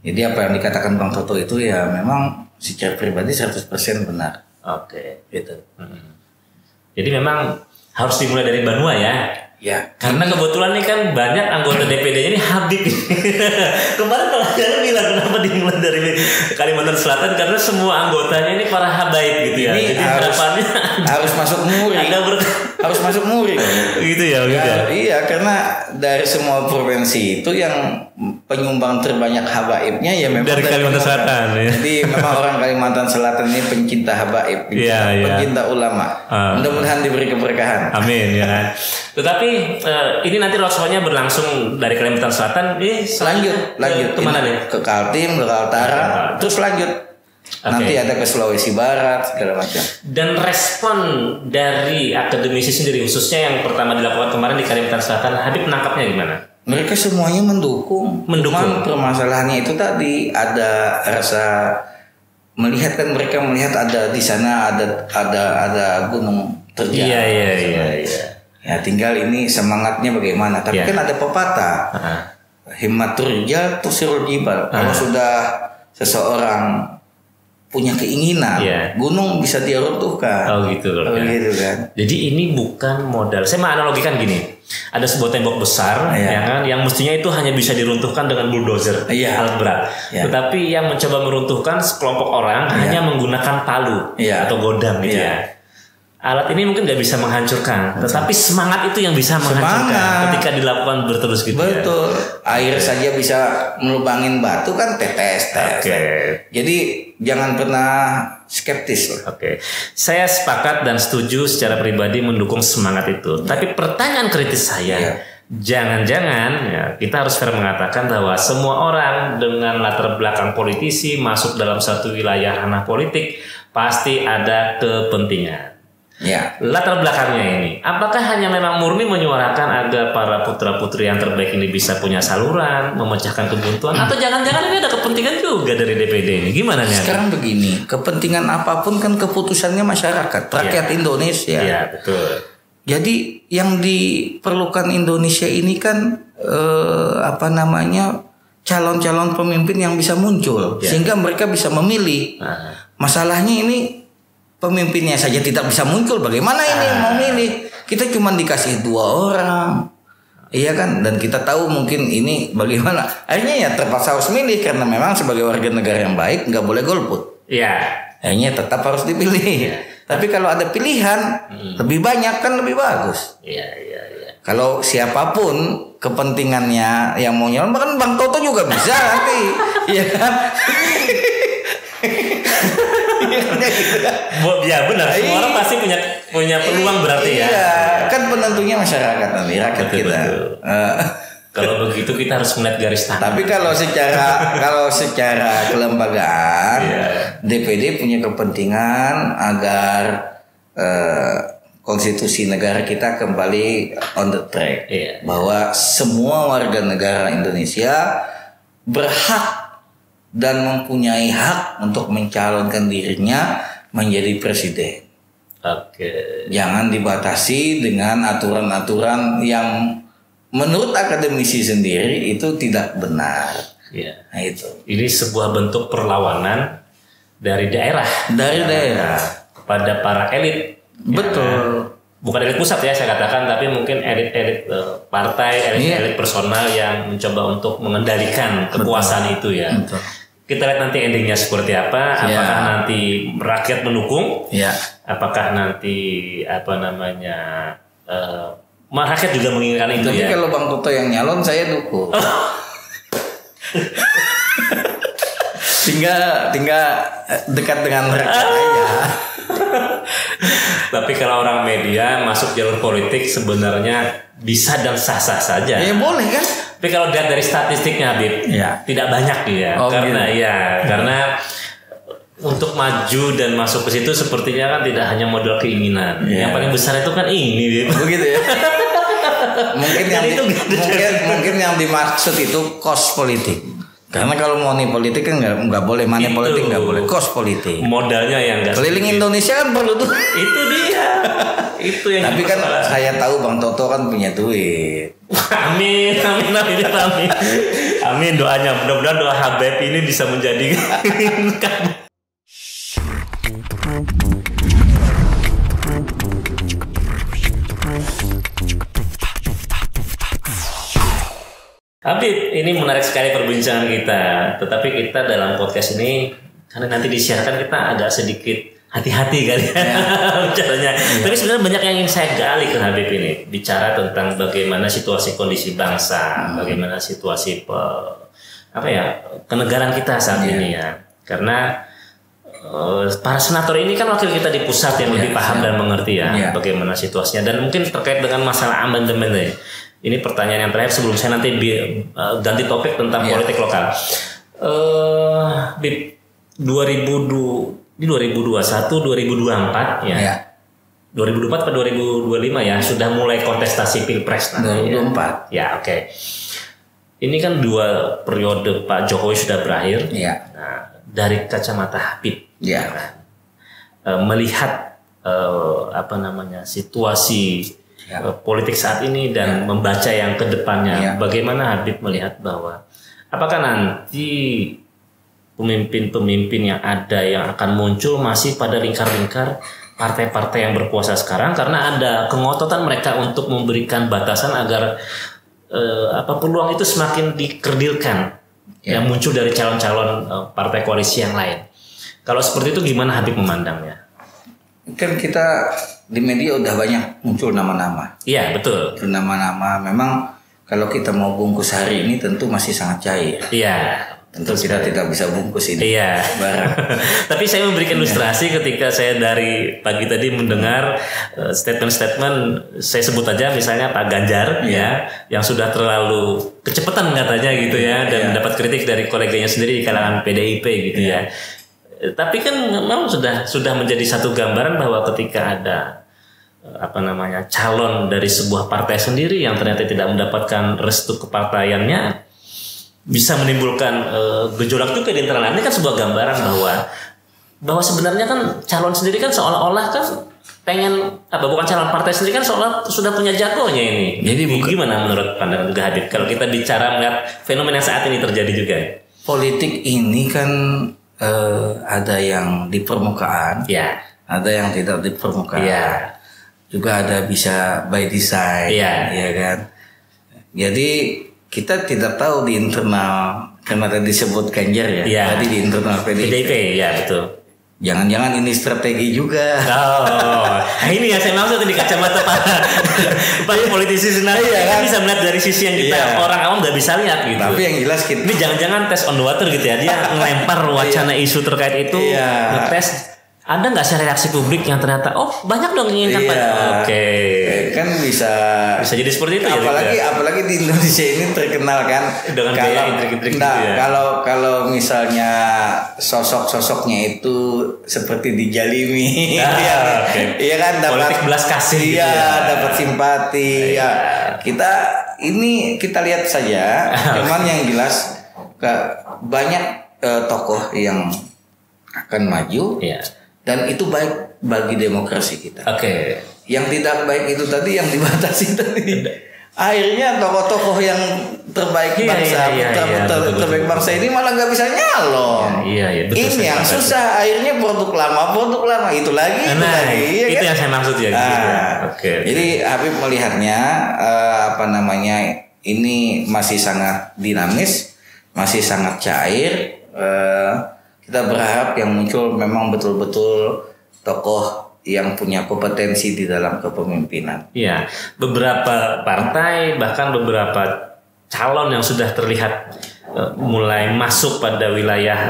Jadi apa yang dikatakan Bang Toto itu memang secara pribadi 100% benar. Oke, gitu. Jadi memang harus dimulai dari Banua karena kebetulan nih kan banyak anggota DPD-nya ini Habib. Kemarin kalau kalian bilang kenapa dimulai dari Kalimantan Selatan, karena semua anggotanya ini para habaib gitu Ini jadi harapannya harus masuk muri. Harus masuk muri. Gitu ya. Iya, karena dari semua provinsi itu yang penyumbang terbanyak habaibnya memang dari Kalimantan Selatan. Jadi memang orang Kalimantan Selatan ini pencinta habaib, pencinta ulama. Mudah-mudahan diberi keberkahan. Amin kan. Tetapi nih ini nanti roadshow-nya berlangsung dari Kalimantan Selatan, lanjut kemana nih? Ke Kaltim, ke Kaltara, terus lanjut. Nanti ada ke Sulawesi Barat segala macam. Dan respon dari akademisi sendiri, khususnya yang pertama dilakukan kemarin di Kalimantan Selatan, Habib menangkapnya gimana? Mereka semuanya mendukung. Cuman permasalahannya itu tadi ada rasa melihat kan, mereka melihat ada di sana ada gunung terjal. Iya. Ya tinggal ini semangatnya bagaimana. Tapi kan ada pepatah. Himmatur rijal tusirul jibal. Kalau sudah seseorang punya keinginan, gunung bisa dia runtuhkan. Oh gitu kan. Jadi ini bukan modal. Saya menganalogikan gini. Ada sebuah tembok besar, ya kan, yang mestinya itu hanya bisa diruntuhkan dengan bulldozer, alat berat. Tetapi yang mencoba meruntuhkan sekelompok orang hanya menggunakan palu atau godam gitu ya. Alat ini mungkin nggak bisa menghancurkan, tetapi semangat itu yang bisa menghancurkan ketika dilakukan berterus gitu. Betul. Air saja bisa melubangin batu kan, tetes. Jadi jangan pernah skeptis. Saya sepakat dan setuju secara pribadi mendukung semangat itu. Tapi pertanyaan kritis saya, jangan-jangan kita harus fair mengatakan bahwa semua orang dengan latar belakang politisi masuk dalam satu wilayah ranah politik pasti ada kepentingan. Latar belakangnya ini, apakah hanya memang murni menyuarakan agar para putra-putri yang terbaik ini bisa punya saluran, memecahkan kebuntuan, atau jangan-jangan ini ada kepentingan juga dari DPD ini? Gimana nih? Sekarang begini, kepentingan apapun kan keputusannya masyarakat, rakyat Indonesia. Iya, betul. Jadi yang diperlukan Indonesia ini kan calon-calon pemimpin yang bisa muncul sehingga mereka bisa memilih. Masalahnya ini pemimpinnya saja tidak bisa muncul, bagaimana ini mau milih? Kita cuma dikasih 2 orang, iya kan? Dan kita tahu mungkin ini bagaimana. Akhirnya ya terpaksa harus milih karena memang sebagai warga negara yang baik nggak boleh golput. Akhirnya tetap harus dipilih. Tapi kalau ada pilihan lebih banyak kan lebih bagus. Kalau siapapun kepentingannya yang mau nyalon, bahkan Bang Toto juga bisa nanti, iya kan? Ya benar, semua orang pasti punya peluang berarti ya. Kan penentunya masyarakat nanti, rakyat kita. Kalau begitu kita harus melihat garis tangan. Tapi kalau secara kelembagaan, DPD punya kepentingan agar konstitusi negara kita kembali on the track, bahwa semua warga negara Indonesia berhak dan mempunyai hak untuk mencalonkan dirinya menjadi presiden. Jangan dibatasi dengan aturan-aturan yang menurut akademisi sendiri itu tidak benar. Nah, itu. Ini sebuah bentuk perlawanan dari daerah. Kepada para elit. Betul. Bukan elit pusat ya saya katakan, tapi mungkin elit-elit partai, elit personal yang mencoba untuk mengendalikan kekuasaan itu ya. Betul. Kita lihat nanti endingnya seperti apa. Apakah nanti rakyat mendukung? Apakah nanti rakyat juga menginginkan itu? Tapi kalau Bang Toto yang nyalon, saya dukung. tinggal dekat dengan mereka aja. Tapi kalau orang media masuk jalur politik sebenarnya bisa dan sah-sah saja. Ya boleh kan? Tapi kalau dilihat dari statistiknya Habib, tidak banyak dia. Karena untuk maju dan masuk ke situ sepertinya kan tidak hanya modal keinginan. Yang paling besar itu kan ini, Habib. Begitu ya. mungkin yang dimaksud itu kos politik. Karena kalau money politik kan nggak boleh, money politik nggak boleh, kos politik. Modalnya yang nggak. Keliling Indonesia kan perlu tuh. Itu dia. Itu yang. Tapi kan saya tahu Bang Toto kan punya duit. Amin. Amin doanya. Mudah-mudahan doa Habib ini bisa menjadi. Habib, ini menarik sekali perbincangan kita. Tetapi kita dalam podcast ini, karena nanti disiarkan, kita agak sedikit hati-hati kali bicaranya. Tapi sebenarnya banyak yang ingin saya gali ke Habib ini. Bicara tentang bagaimana situasi kondisi bangsa, bagaimana situasi kenegaraan kita saat ini ya. Karena para senator ini kan wakil kita di pusat yang lebih paham dan mengerti bagaimana situasinya, dan mungkin terkait dengan masalah amandemen ya. Ini pertanyaan yang terakhir sebelum saya nanti ganti topik tentang politik lokal. Di 2021 2024 ya. 2024 atau 2025 ya sudah mulai kontestasi Pilpres nanti. 2024. Ya, oke. Ini kan 2 periode Pak Jokowi sudah berakhir. Ya. Nah, dari kacamata Habib, melihat situasi politik saat ini dan membaca yang kedepannya, bagaimana Habib melihat bahwa apakah nanti pemimpin-pemimpin yang ada yang akan muncul masih pada lingkar-lingkar partai-partai yang berkuasa sekarang, karena ada kengototan mereka untuk memberikan batasan agar peluang itu semakin dikerdilkan yang muncul dari calon-calon partai koalisi yang lain. Kalau seperti itu gimana Habib memandangnya? Kan kita di media udah banyak muncul nama-nama. Iya, betul. Nama-nama memang kalau kita mau bungkus hari ini tentu masih sangat cair. Iya. Tentu kita tidak bisa bungkus ini barang. Tapi saya memberikan ilustrasi ketika saya dari pagi tadi mendengar statement-statement, saya sebut aja misalnya Pak Ganjar yang sudah terlalu kecepatan katanya gitu ya, dan mendapat kritik dari koleganya sendiri di kalangan PDIP gitu ya. Tapi kan memang sudah menjadi satu gambaran bahwa ketika ada calon dari sebuah partai sendiri yang ternyata tidak mendapatkan restu kepartaiannya, bisa menimbulkan gejolak juga di internal. Ini kan sebuah gambaran bahwa sebenarnya kan calon sendiri kan seolah-olah kan pengen bukan calon partai sendiri kan seolah sudah punya jagonya ini. Jadi gimana menurut pandangan juga Habib kalau kita bicara melihat fenomena saat ini terjadi juga? Politik ini kan ada yang di permukaan, ada yang tidak di permukaan, juga ada bisa by design, ya kan. Jadi kita tidak tahu di internal, karena tadi disebut Ganjar tadi di internal PDIP, betul. Jangan-jangan ini strategi juga. Ini yang saya maksud di kacamata para politisi sebenarnya kan bisa melihat dari sisi yang kita orang awam nggak bisa lihat gitu. Tapi yang jelas kita ini jangan-jangan tes on the water gitu ya, dia ngelempar wacana isu terkait itu, ngetes. Ada nggak sih reaksi publik yang ternyata banyak dong menginginkan kan bisa jadi seperti itu apalagi di Indonesia ini terkenal kan dengan gaya intrik-intrik kalau misalnya sosok-sosoknya itu seperti dijalimi iya kan, dapat politik belas kasih dapat simpati kita lihat saja. Cuman yang jelas banyak tokoh yang akan maju dan itu baik bagi demokrasi kita. Yang tidak baik itu tadi yang dibatasi tadi. Akhirnya tokoh-tokoh yang terbaik bangsa, terbaik bangsa ini malah nggak bisa nyalon. Ini yang susah. Akhirnya produk lama itu lagi. Itu yang saya maksud ya. Jadi Habib melihatnya ini masih sangat dinamis, masih sangat cair. Kita berharap yang muncul memang betul-betul tokoh yang punya kompetensi di dalam kepemimpinan. Iya, beberapa partai bahkan beberapa calon yang sudah terlihat mulai masuk pada wilayah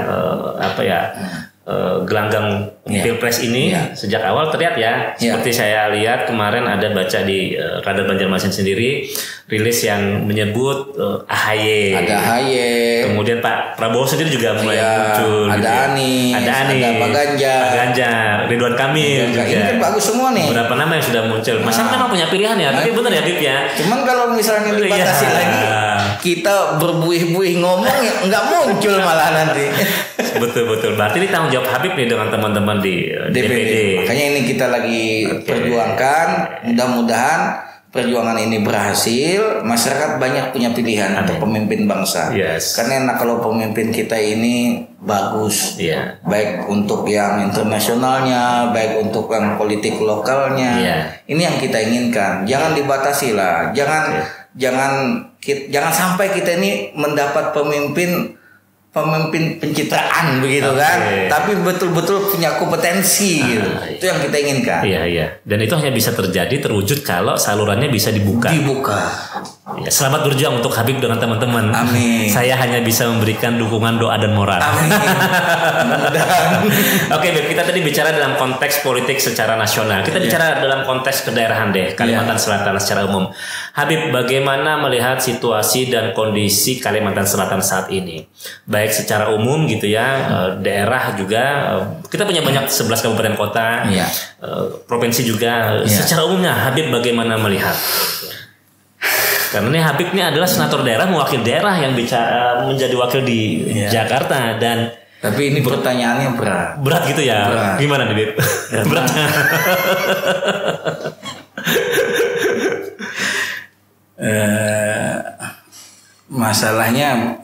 gelanggang Pilpres ini sejak awal terlihat seperti saya lihat kemarin ada baca di Radar Banjarmasin sendiri rilis yang menyebut AHY. Ada AHY. Kemudian Pak Prabowo sendiri juga mulai muncul. Ada Anies. Ada Pak Ganjar. Ridwan Kamil juga. Ini kan bagus semua nih. Beberapa nama yang sudah muncul. Masa memang punya pilihan ya? Tapi benar ya Bib ya. Cuman kalau misalnya dibatasi lagi, kita berbuih-buih ngomong nggak muncul malah nanti. Betul. Berarti ini tanggung jawab Habib nih dengan teman-teman di DPD. Makanya ini kita lagi perjuangkan. Mudah-mudahan perjuangan ini berhasil. Masyarakat banyak punya pilihan untuk pemimpin bangsa. Karena enak kalau pemimpin kita ini bagus. Baik untuk yang internasionalnya, baik untuk yang politik lokalnya. Ini yang kita inginkan. Jangan dibatasi lah. Jangan sampai kita ini mendapat pemimpin pemimpin pencitraan begitu kan, tapi betul-betul punya kompetensi gitu. Itu yang kita inginkan. Iya. Dan itu hanya bisa terwujud kalau salurannya bisa dibuka. Ya, selamat berjuang untuk Habib dengan teman-teman. Amin. Saya hanya bisa memberikan dukungan, doa dan moral. Amin. Oke, Beb, kita tadi bicara dalam konteks politik secara nasional. Kita bicara dalam konteks kedaerahan deh, Kalimantan Selatan secara umum. Habib, bagaimana melihat situasi dan kondisi Kalimantan Selatan saat ini? Baik secara umum gitu ya, daerah juga, kita punya banyak 11 kabupaten kota, provinsi juga. Secara umumnya Habib bagaimana melihat? Karena ini Habib ini adalah senator daerah, mewakil daerah yang menjadi wakil di Jakarta. Dan tapi ini pertanyaannya berat gitu ya. Berat. Gimana nih, Habib? Berat. Masalahnya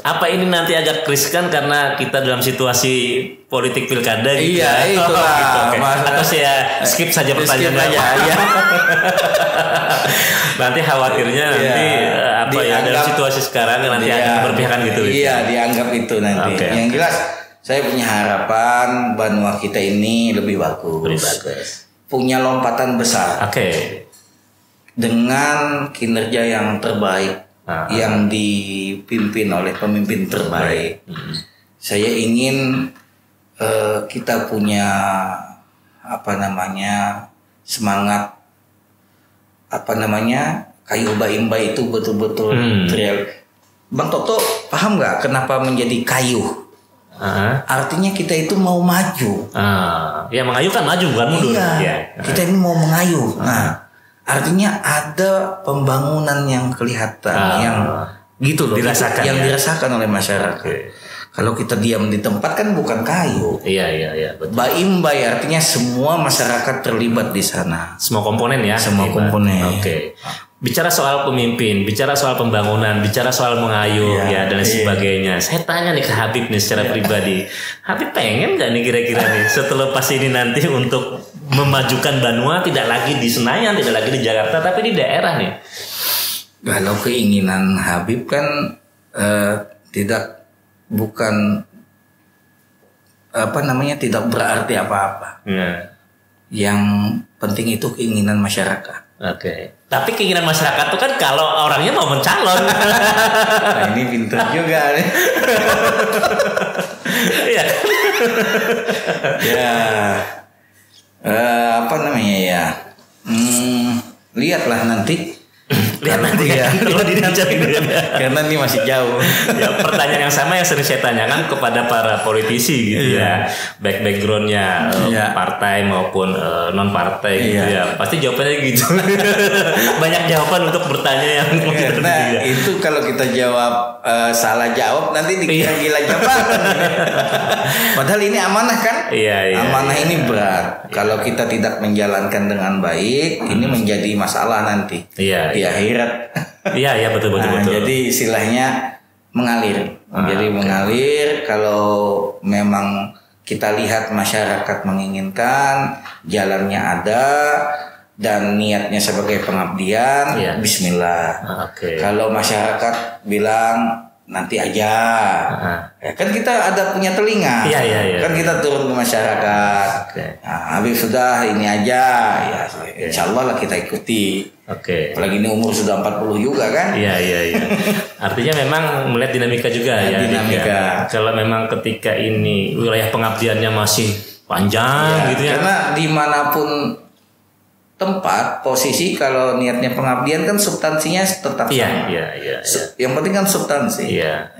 apa ini nanti agak riskan karena kita dalam situasi politik pilkada gitu. Iya, itulah. Gitu, okay. Atau saya skip saja pertanyaannya. Ya. Nanti khawatirnya nanti dalam situasi sekarang nanti ada keberpihakan gitu. Iya, dianggap itu nanti. Okay. Yang jelas saya punya harapan Banua kita ini lebih bagus. Punya lompatan besar. Dengan kinerja yang terbaik. Yang dipimpin oleh pemimpin terbaik. Saya ingin kita punya semangat kayu baimba itu betul-betul real. Bang Toto paham nggak kenapa menjadi kayu? Artinya kita itu mau maju. Ya mengayu kan maju bukan mundur. Iya. Kita ini mau mengayu. Artinya ada pembangunan yang kelihatan, yang gitu loh, dirasakan, yang dirasakan oleh masyarakat. Kalau kita diam di tempat kan bukan kayu. Iya, betul. Baimba artinya semua masyarakat terlibat di sana. Semua komponen ya. Semua komponen. Bicara soal pemimpin, bicara soal pembangunan, bicara soal mengayu dan sebagainya. Saya tanya nih ke Habib nih secara pribadi. Habib pengen nggak nih kira-kira nih setelah pas ini nanti untuk memajukan Banua tidak lagi di Senayan, tidak lagi di Jakarta, tapi di daerah nih? Kalau keinginan Habib kan tidak berarti apa-apa. Yang penting itu keinginan masyarakat. Tapi keinginan masyarakat itu kan kalau orangnya mau mencalon. Nah, ini pintar juga nih. Iya. Lihatlah nanti. Karena ini masih jauh. Pertanyaan yang sama yang sering saya tanyakan kepada para politisi gitu ya, baik backgroundnya partai maupun non partai gitu ya, pasti jawabannya gitu. Banyak jawaban untuk bertanya yang itu kalau kita jawab salah jawab nanti dikira gila jabatan. Padahal ini amanah kan? Amanah ini berat. Kalau kita tidak menjalankan dengan baik, ini menjadi masalah nanti di akhirat. Iya betul. Jadi istilahnya mengalir. Mengalir kalau memang kita lihat masyarakat menginginkan, jalannya ada dan niatnya sebagai pengabdian, bismillah. Kalau masyarakat bilang nanti aja, kan kita ada punya telinga, kan kita turun ke masyarakat. Habis sudah ini aja, insya Allah lah kita ikuti. Apalagi ini umur sudah 40 juga kan. Iya. Artinya memang melihat dinamika juga dinamika. Kalau memang ketika ini wilayah pengabdiannya masih panjang gitu ya. Karena dimanapun tempat, posisi, kalau niatnya pengabdian kan substansinya tetap sama. Iya. Yang penting kan substansi. Iya.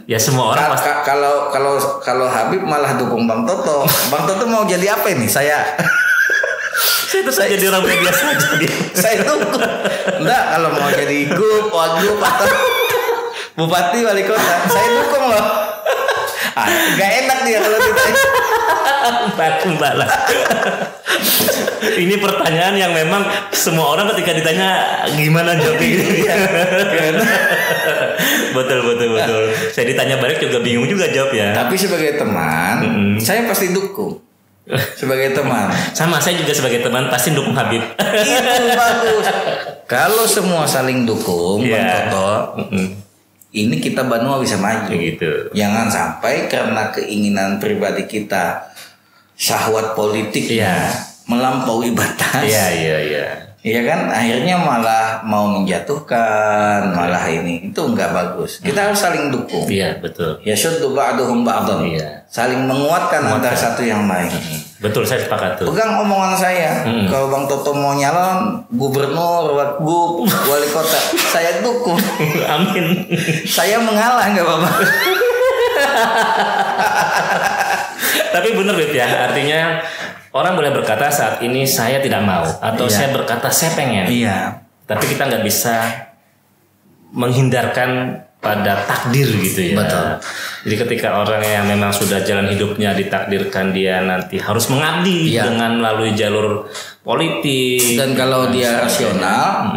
Ya semua orang kalau Habib malah dukung Bang Toto. Bang Toto mau jadi apa ini? Saya jadi orang media saja. Saya dukung. Enggak, kalau mau jadi wagub atau bupati wali kota, saya dukung loh. Gak enak dia kalau ditanya. Balas. Ini pertanyaan yang memang semua orang ketika ditanya gimana jawabnya gitu. Betul. Saya ditanya balik juga bingung juga jawab ya. Tapi sebagai teman, saya pasti dukung. Sebagai teman. Sama, saya juga sebagai teman pasti dukung Habib. Itu bagus. Kalau semua saling dukung, Bang Toto, ini kita Banua bisa maju. Gitu. Jangan sampai karena keinginan pribadi kita, syahwat politik melampaui batas. Iya. Iya kan, akhirnya malah mau menjatuhkan, malah ini itu nggak bagus. Kita harus saling dukung. Iya, betul. Ya syuddu ba'duhum ba'dan. Iya. Saling menguatkan antara satu yang lain. Betul, saya sepakat tuh. Pegang omongan saya, kalau Bang Toto mau nyalon gubernur, wagub, wali kota, saya dukung. Amin. Saya mengalah nggak apa-apa. Tapi bener Bib ya, artinya orang boleh berkata saat ini saya tidak mau, atau saya berkata saya pengen. Iya. Tapi kita nggak bisa menghindarkan pada takdir gitu ya. Betul. Jadi ketika orang yang memang sudah jalan hidupnya ditakdirkan dia nanti harus mengabdi dengan melalui jalur politik. Dan kalau dia rasional,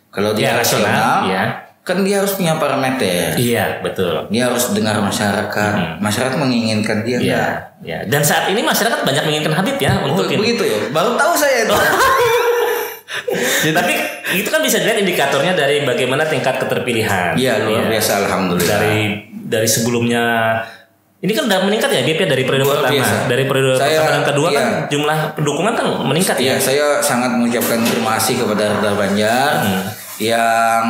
kalau dia rasional, kan dia harus punya parameter. Iya, betul. Dia harus dengar masyarakat. Masyarakat menginginkan dia. Iya. Dan saat ini masyarakat banyak menginginkan Habib ya untuk ini. Begitu ya. Baru tahu saya itu. Tapi itu kan bisa dilihat indikatornya dari bagaimana tingkat keterpilihan. Iya, luar biasa, alhamdulillah. Dari sebelumnya ini kan udah meningkat ya Bib ya dari periode pertama. Biasa. Dari periode pertama dan kedua kan jumlah pendukungan kan meningkat ya. Saya sangat mengucapkan terima kasih kepada Radar Banjar yang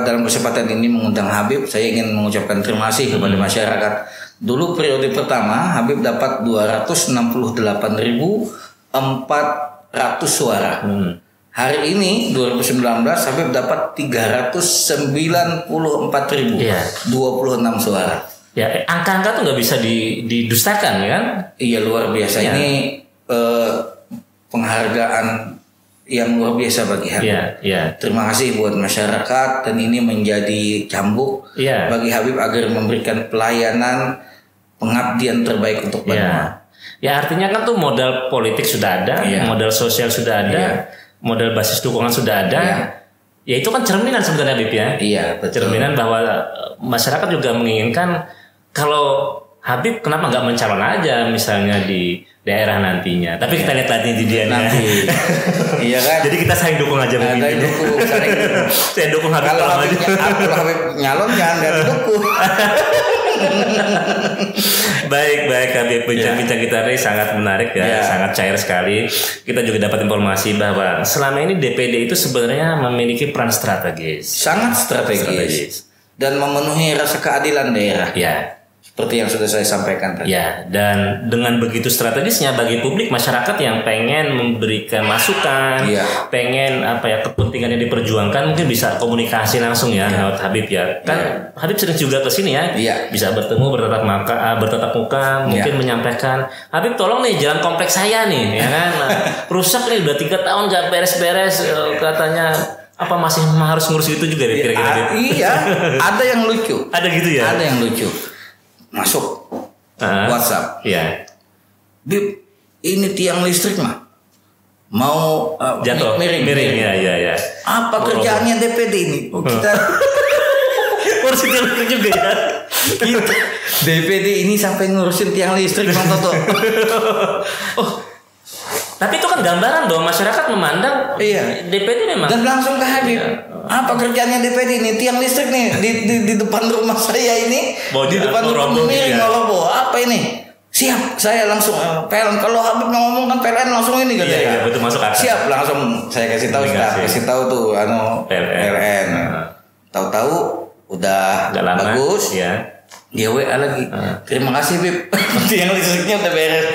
dalam kesempatan ini mengundang Habib. Saya ingin mengucapkan terima kasih kepada masyarakat. Dulu periode pertama Habib dapat 268.400 suara. Hari ini 2019 Habib dapat 394.000, 26 suara. Ya, angka-angka tuh nggak bisa didustakan ya kan? Iya, luar biasa. Ini penghargaan yang luar biasa bagi Habib. Terima kasih buat masyarakat, dan ini menjadi cambuk bagi Habib agar memberikan pelayanan pengabdian terbaik untuk Banua. Ya, artinya kan tuh modal politik sudah ada, modal sosial sudah ada. Model basis dukungan sudah ada, ya itu kan cerminan sebenarnya Habib ya. Iya, betul. Cerminan bahwa masyarakat juga menginginkan kalau Habib kenapa nggak mencalon aja misalnya di daerah nantinya. Tapi kita lihat nanti di dia nanti. Iya kan. Jadi kita saling dukung aja begini. Saya dukung Habib. Kalau Habib nyalon jangan dukung. Baik Habib, bincang-bincang kita ini sangat menarik ya, sangat cair sekali. Kita juga dapat informasi bahwa selama ini DPD itu sebenarnya memiliki peran strategis, sangat strategis. Dan memenuhi rasa keadilan daerah. Seperti yang sudah saya sampaikan tadi. Dan dengan begitu strategisnya bagi publik, masyarakat yang pengen memberikan masukan, pengen kepentingannya diperjuangkan, mungkin bisa komunikasi langsung lewat Habib ya. Kan Habib sering juga ke sini ya. Bisa bertemu, bertatap muka, mungkin menyampaikan, Habib tolong nih jalan kompleks saya nih, ya kan. Rusak nih udah 3 tahun gak beres-beres, katanya masih harus ngurus itu juga kira-kira. Iya, ada yang lucu. Ada gitu ya. Ada yang lucu. Masuk WhatsApp. Bib, ini tiang listrik mah mau jatuh miring. Ya. Apa kerjaannya DPD ini? Kita ngurusin tiang listrik juga ya. DPD ini sampai ngurusin tiang listrik, Bang Toto. Tapi itu kan gambaran bahwa masyarakat memandang DPD memang. Dan langsung ke Habib. Apa kerjanya DPD ini? Tiang listrik nih di depan rumah saya ini. Di depan rumah miring ngolobo. Apa ini? Siap, saya langsung PLN. Kalau Habib ngomong kan PLN langsung ini katanya. Iya, betul masuk akal. Siap, langsung saya kasih tahu tuh PLN. Tahu-tahu udah bagus. Dia WA lagi. Terima kasih Bib. Tiang listriknya udah beres.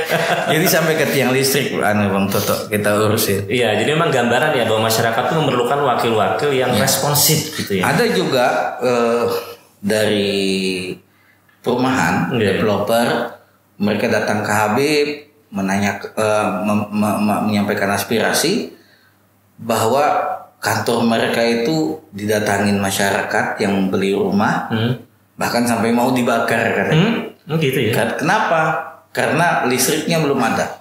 Jadi sampai ke tiang listrik Bang Toto kita urusin. Iya, jadi memang gambaran ya bahwa masyarakat itu memerlukan wakil-wakil yang responsif gitu ya. Ada juga dari perumahan developer, mereka datang ke Habib menyampaikan aspirasi bahwa kantor mereka itu didatangin masyarakat yang membeli rumah. Bahkan sampai mau dibakar katanya. Gitu ya. Kenapa? Karena listriknya belum ada.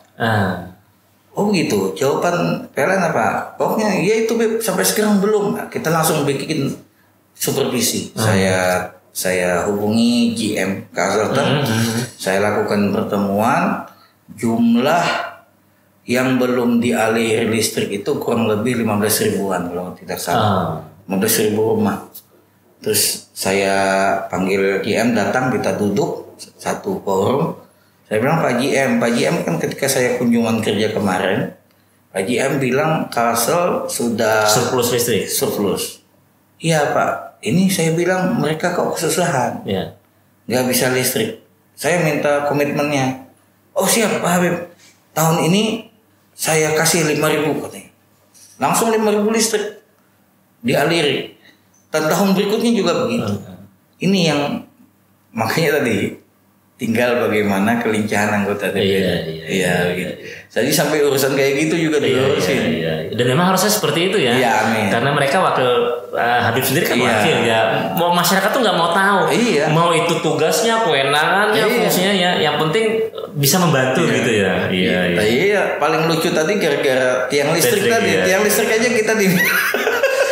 Oh gitu. Jawaban PLN apa? Pokoknya ya itu Beb, sampai sekarang belum. Kita langsung bikin supervisi. Saya hubungi GM Consultant. Saya lakukan pertemuan. Jumlah yang belum dialiri listrik itu kurang lebih 15 ribuan kalau tidak salah. 15 ribu rumah. Terus saya panggil GM datang, kita duduk satu forum. Saya bilang Pak GM kan ketika saya kunjungan kerja kemarin, Pak GM bilang Kalsel sudah surplus listrik. Surplus. Iya Pak, ini saya bilang mereka kok kesusahan. Ya. Nggak bisa listrik. Saya minta komitmennya. Oh siap Pak Habib. Tahun ini saya kasih 5.000 katanya. Langsung 5.000 listrik dialiri. Dan tahun berikutnya juga begitu. Ini yang makanya tadi tinggal bagaimana kelincahan anggota DPD. Iya. Gitu. Jadi sampai urusan kayak gitu juga diurusin. Iya. Dan memang harusnya seperti itu ya. Iya, amin. Karena mereka wakil Habib sendiri kan wakil ya. Mau masyarakat tuh nggak mau tahu. Iya. Mau itu tugasnya, kewenangannya, fungsinya ya. Yang penting bisa membantu gitu ya. Iya. Paling lucu tadi gara-gara tiang listrik tadi. Ya. Tiang listrik aja kita di.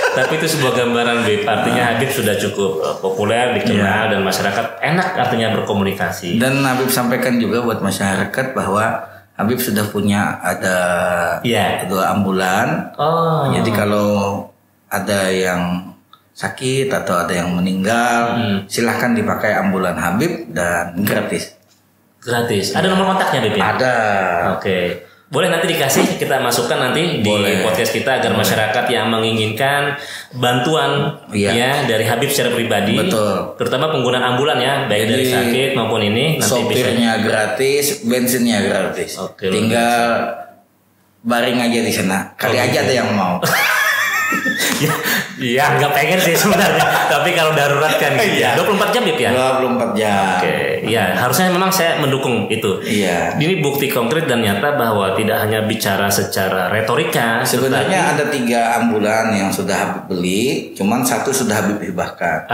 Tapi itu sebuah gambaran Habib. Artinya Habib sudah cukup populer, dikenal dan masyarakat enak artinya berkomunikasi. Dan Habib sampaikan juga buat masyarakat bahwa Habib sudah punya ada 2 ambulan. Oh. Jadi kalau ada yang sakit atau ada yang meninggal, silahkan dipakai ambulan Habib dan gratis. Gratis. Ada nomor kontaknya Habib ya? Ada. Oke. Boleh nanti dikasih, kita masukkan nanti di podcast kita agar masyarakat yang menginginkan bantuan ya dari Habib secara pribadi, betul, terutama penggunaan ambulan ya, baik dari sakit maupun ini nanti sopirnya gratis, bensinnya gratis. Oke, tinggal baring aja di sana. Kali aja ada yang mau. Ya nggak pengen sih sebenarnya. Tapi kalau darurat kan gitu ya. 24 jam ya? 24 jam. Oke, ya harusnya memang saya mendukung itu. Iya. Ini bukti konkret dan nyata bahwa tidak hanya bicara secara retorika. Sebenarnya ada 3 ambulan yang sudah Habib beli, cuman 1 sudah Habib hibahkan.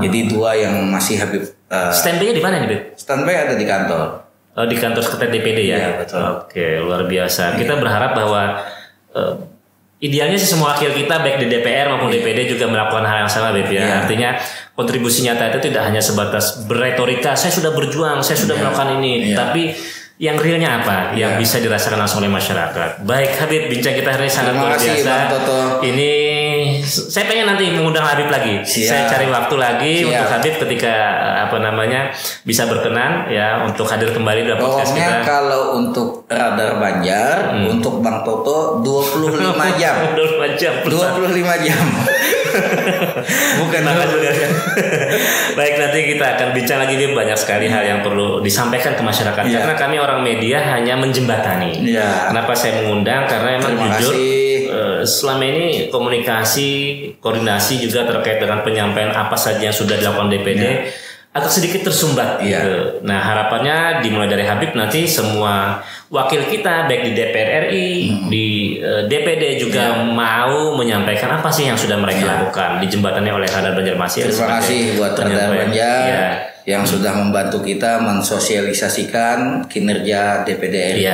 Jadi 2 yang masih Habib. Standby-nya di mana nih, Bib? Standby ada di kantor. Di kantor sekretariat DPD ya? Iya, betul. Oke, luar biasa. Kita berharap bahwa idealnya sih semua wakil kita baik di DPR maupun DPD juga melakukan hal yang sama, Beb ya. Artinya kontribusi nyata itu tidak hanya sebatas berretorika, saya sudah berjuang, saya sudah melakukan ini, tapi yang realnya apa yang bisa dirasakan langsung oleh masyarakat. Baik Habib, bincang kita hari ini sangat luar biasa. Ini saya pengen nanti mengundang Habib lagi. Saya cari waktu lagi untuk Habib ketika bisa berkenan ya untuk hadir kembali dalam podcast kita. Kalau untuk Radar Banjar, untuk Bang Toto 25 jam. 25 jam. 25 jam. Bukan. Baik, nanti kita akan bincang lagi, Bib. Banyak sekali hal yang perlu disampaikan ke masyarakat karena kami orang media hanya menjembatani. Kenapa saya mengundang? Karena emang jujur selama ini komunikasi, koordinasi juga terkait dengan penyampaian apa saja yang sudah dilakukan DPD agak sedikit tersumbat gitu. Nah, harapannya dimulai dari Habib nanti semua wakil kita baik di DPR RI, di DPD juga mau menyampaikan apa sih yang sudah mereka lakukan dijembatani oleh Radar Banjarmasin. Terima kasih buat Radar Banjar yang sudah membantu kita mensosialisasikan kinerja DPD RI.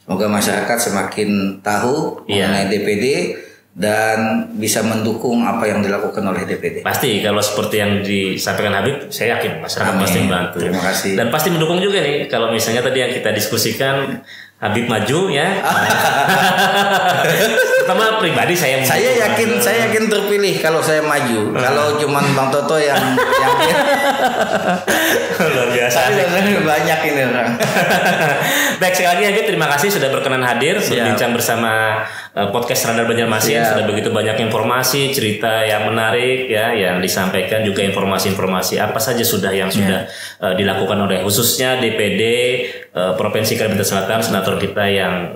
Semoga masyarakat semakin tahu mengenai DPD dan bisa mendukung apa yang dilakukan oleh DPD. Pasti kalau seperti yang disampaikan Habib, saya yakin masyarakat pasti membantu. Terima kasih. Dan pasti mendukung juga nih kalau misalnya tadi yang kita diskusikan Habib maju ya. Pertama pribadi saya yakin terpilih kalau saya maju. Kalau cuman Bang Toto yang luar biasa. Banyak ini orang. Baik, sekali lagi Habib terima kasih sudah berkenan hadir berbincang bersama podcast Radar Banjarmasin. Sudah begitu banyak informasi, cerita yang menarik ya yang disampaikan, juga informasi-informasi apa saja yang sudah dilakukan oleh khususnya DPD Provinsi Kalimantan Selatan, senator kita yang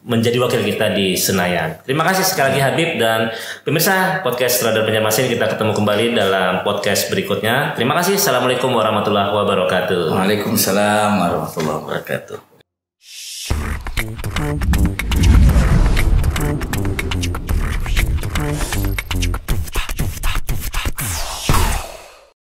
menjadi wakil kita di Senayan. Terima kasih sekali lagi Habib dan pemirsa podcast Radar Banjarmasin. Kita ketemu kembali dalam podcast berikutnya. Terima kasih. Assalamualaikum warahmatullahi wabarakatuh. Waalaikumsalam warahmatullahi wabarakatuh.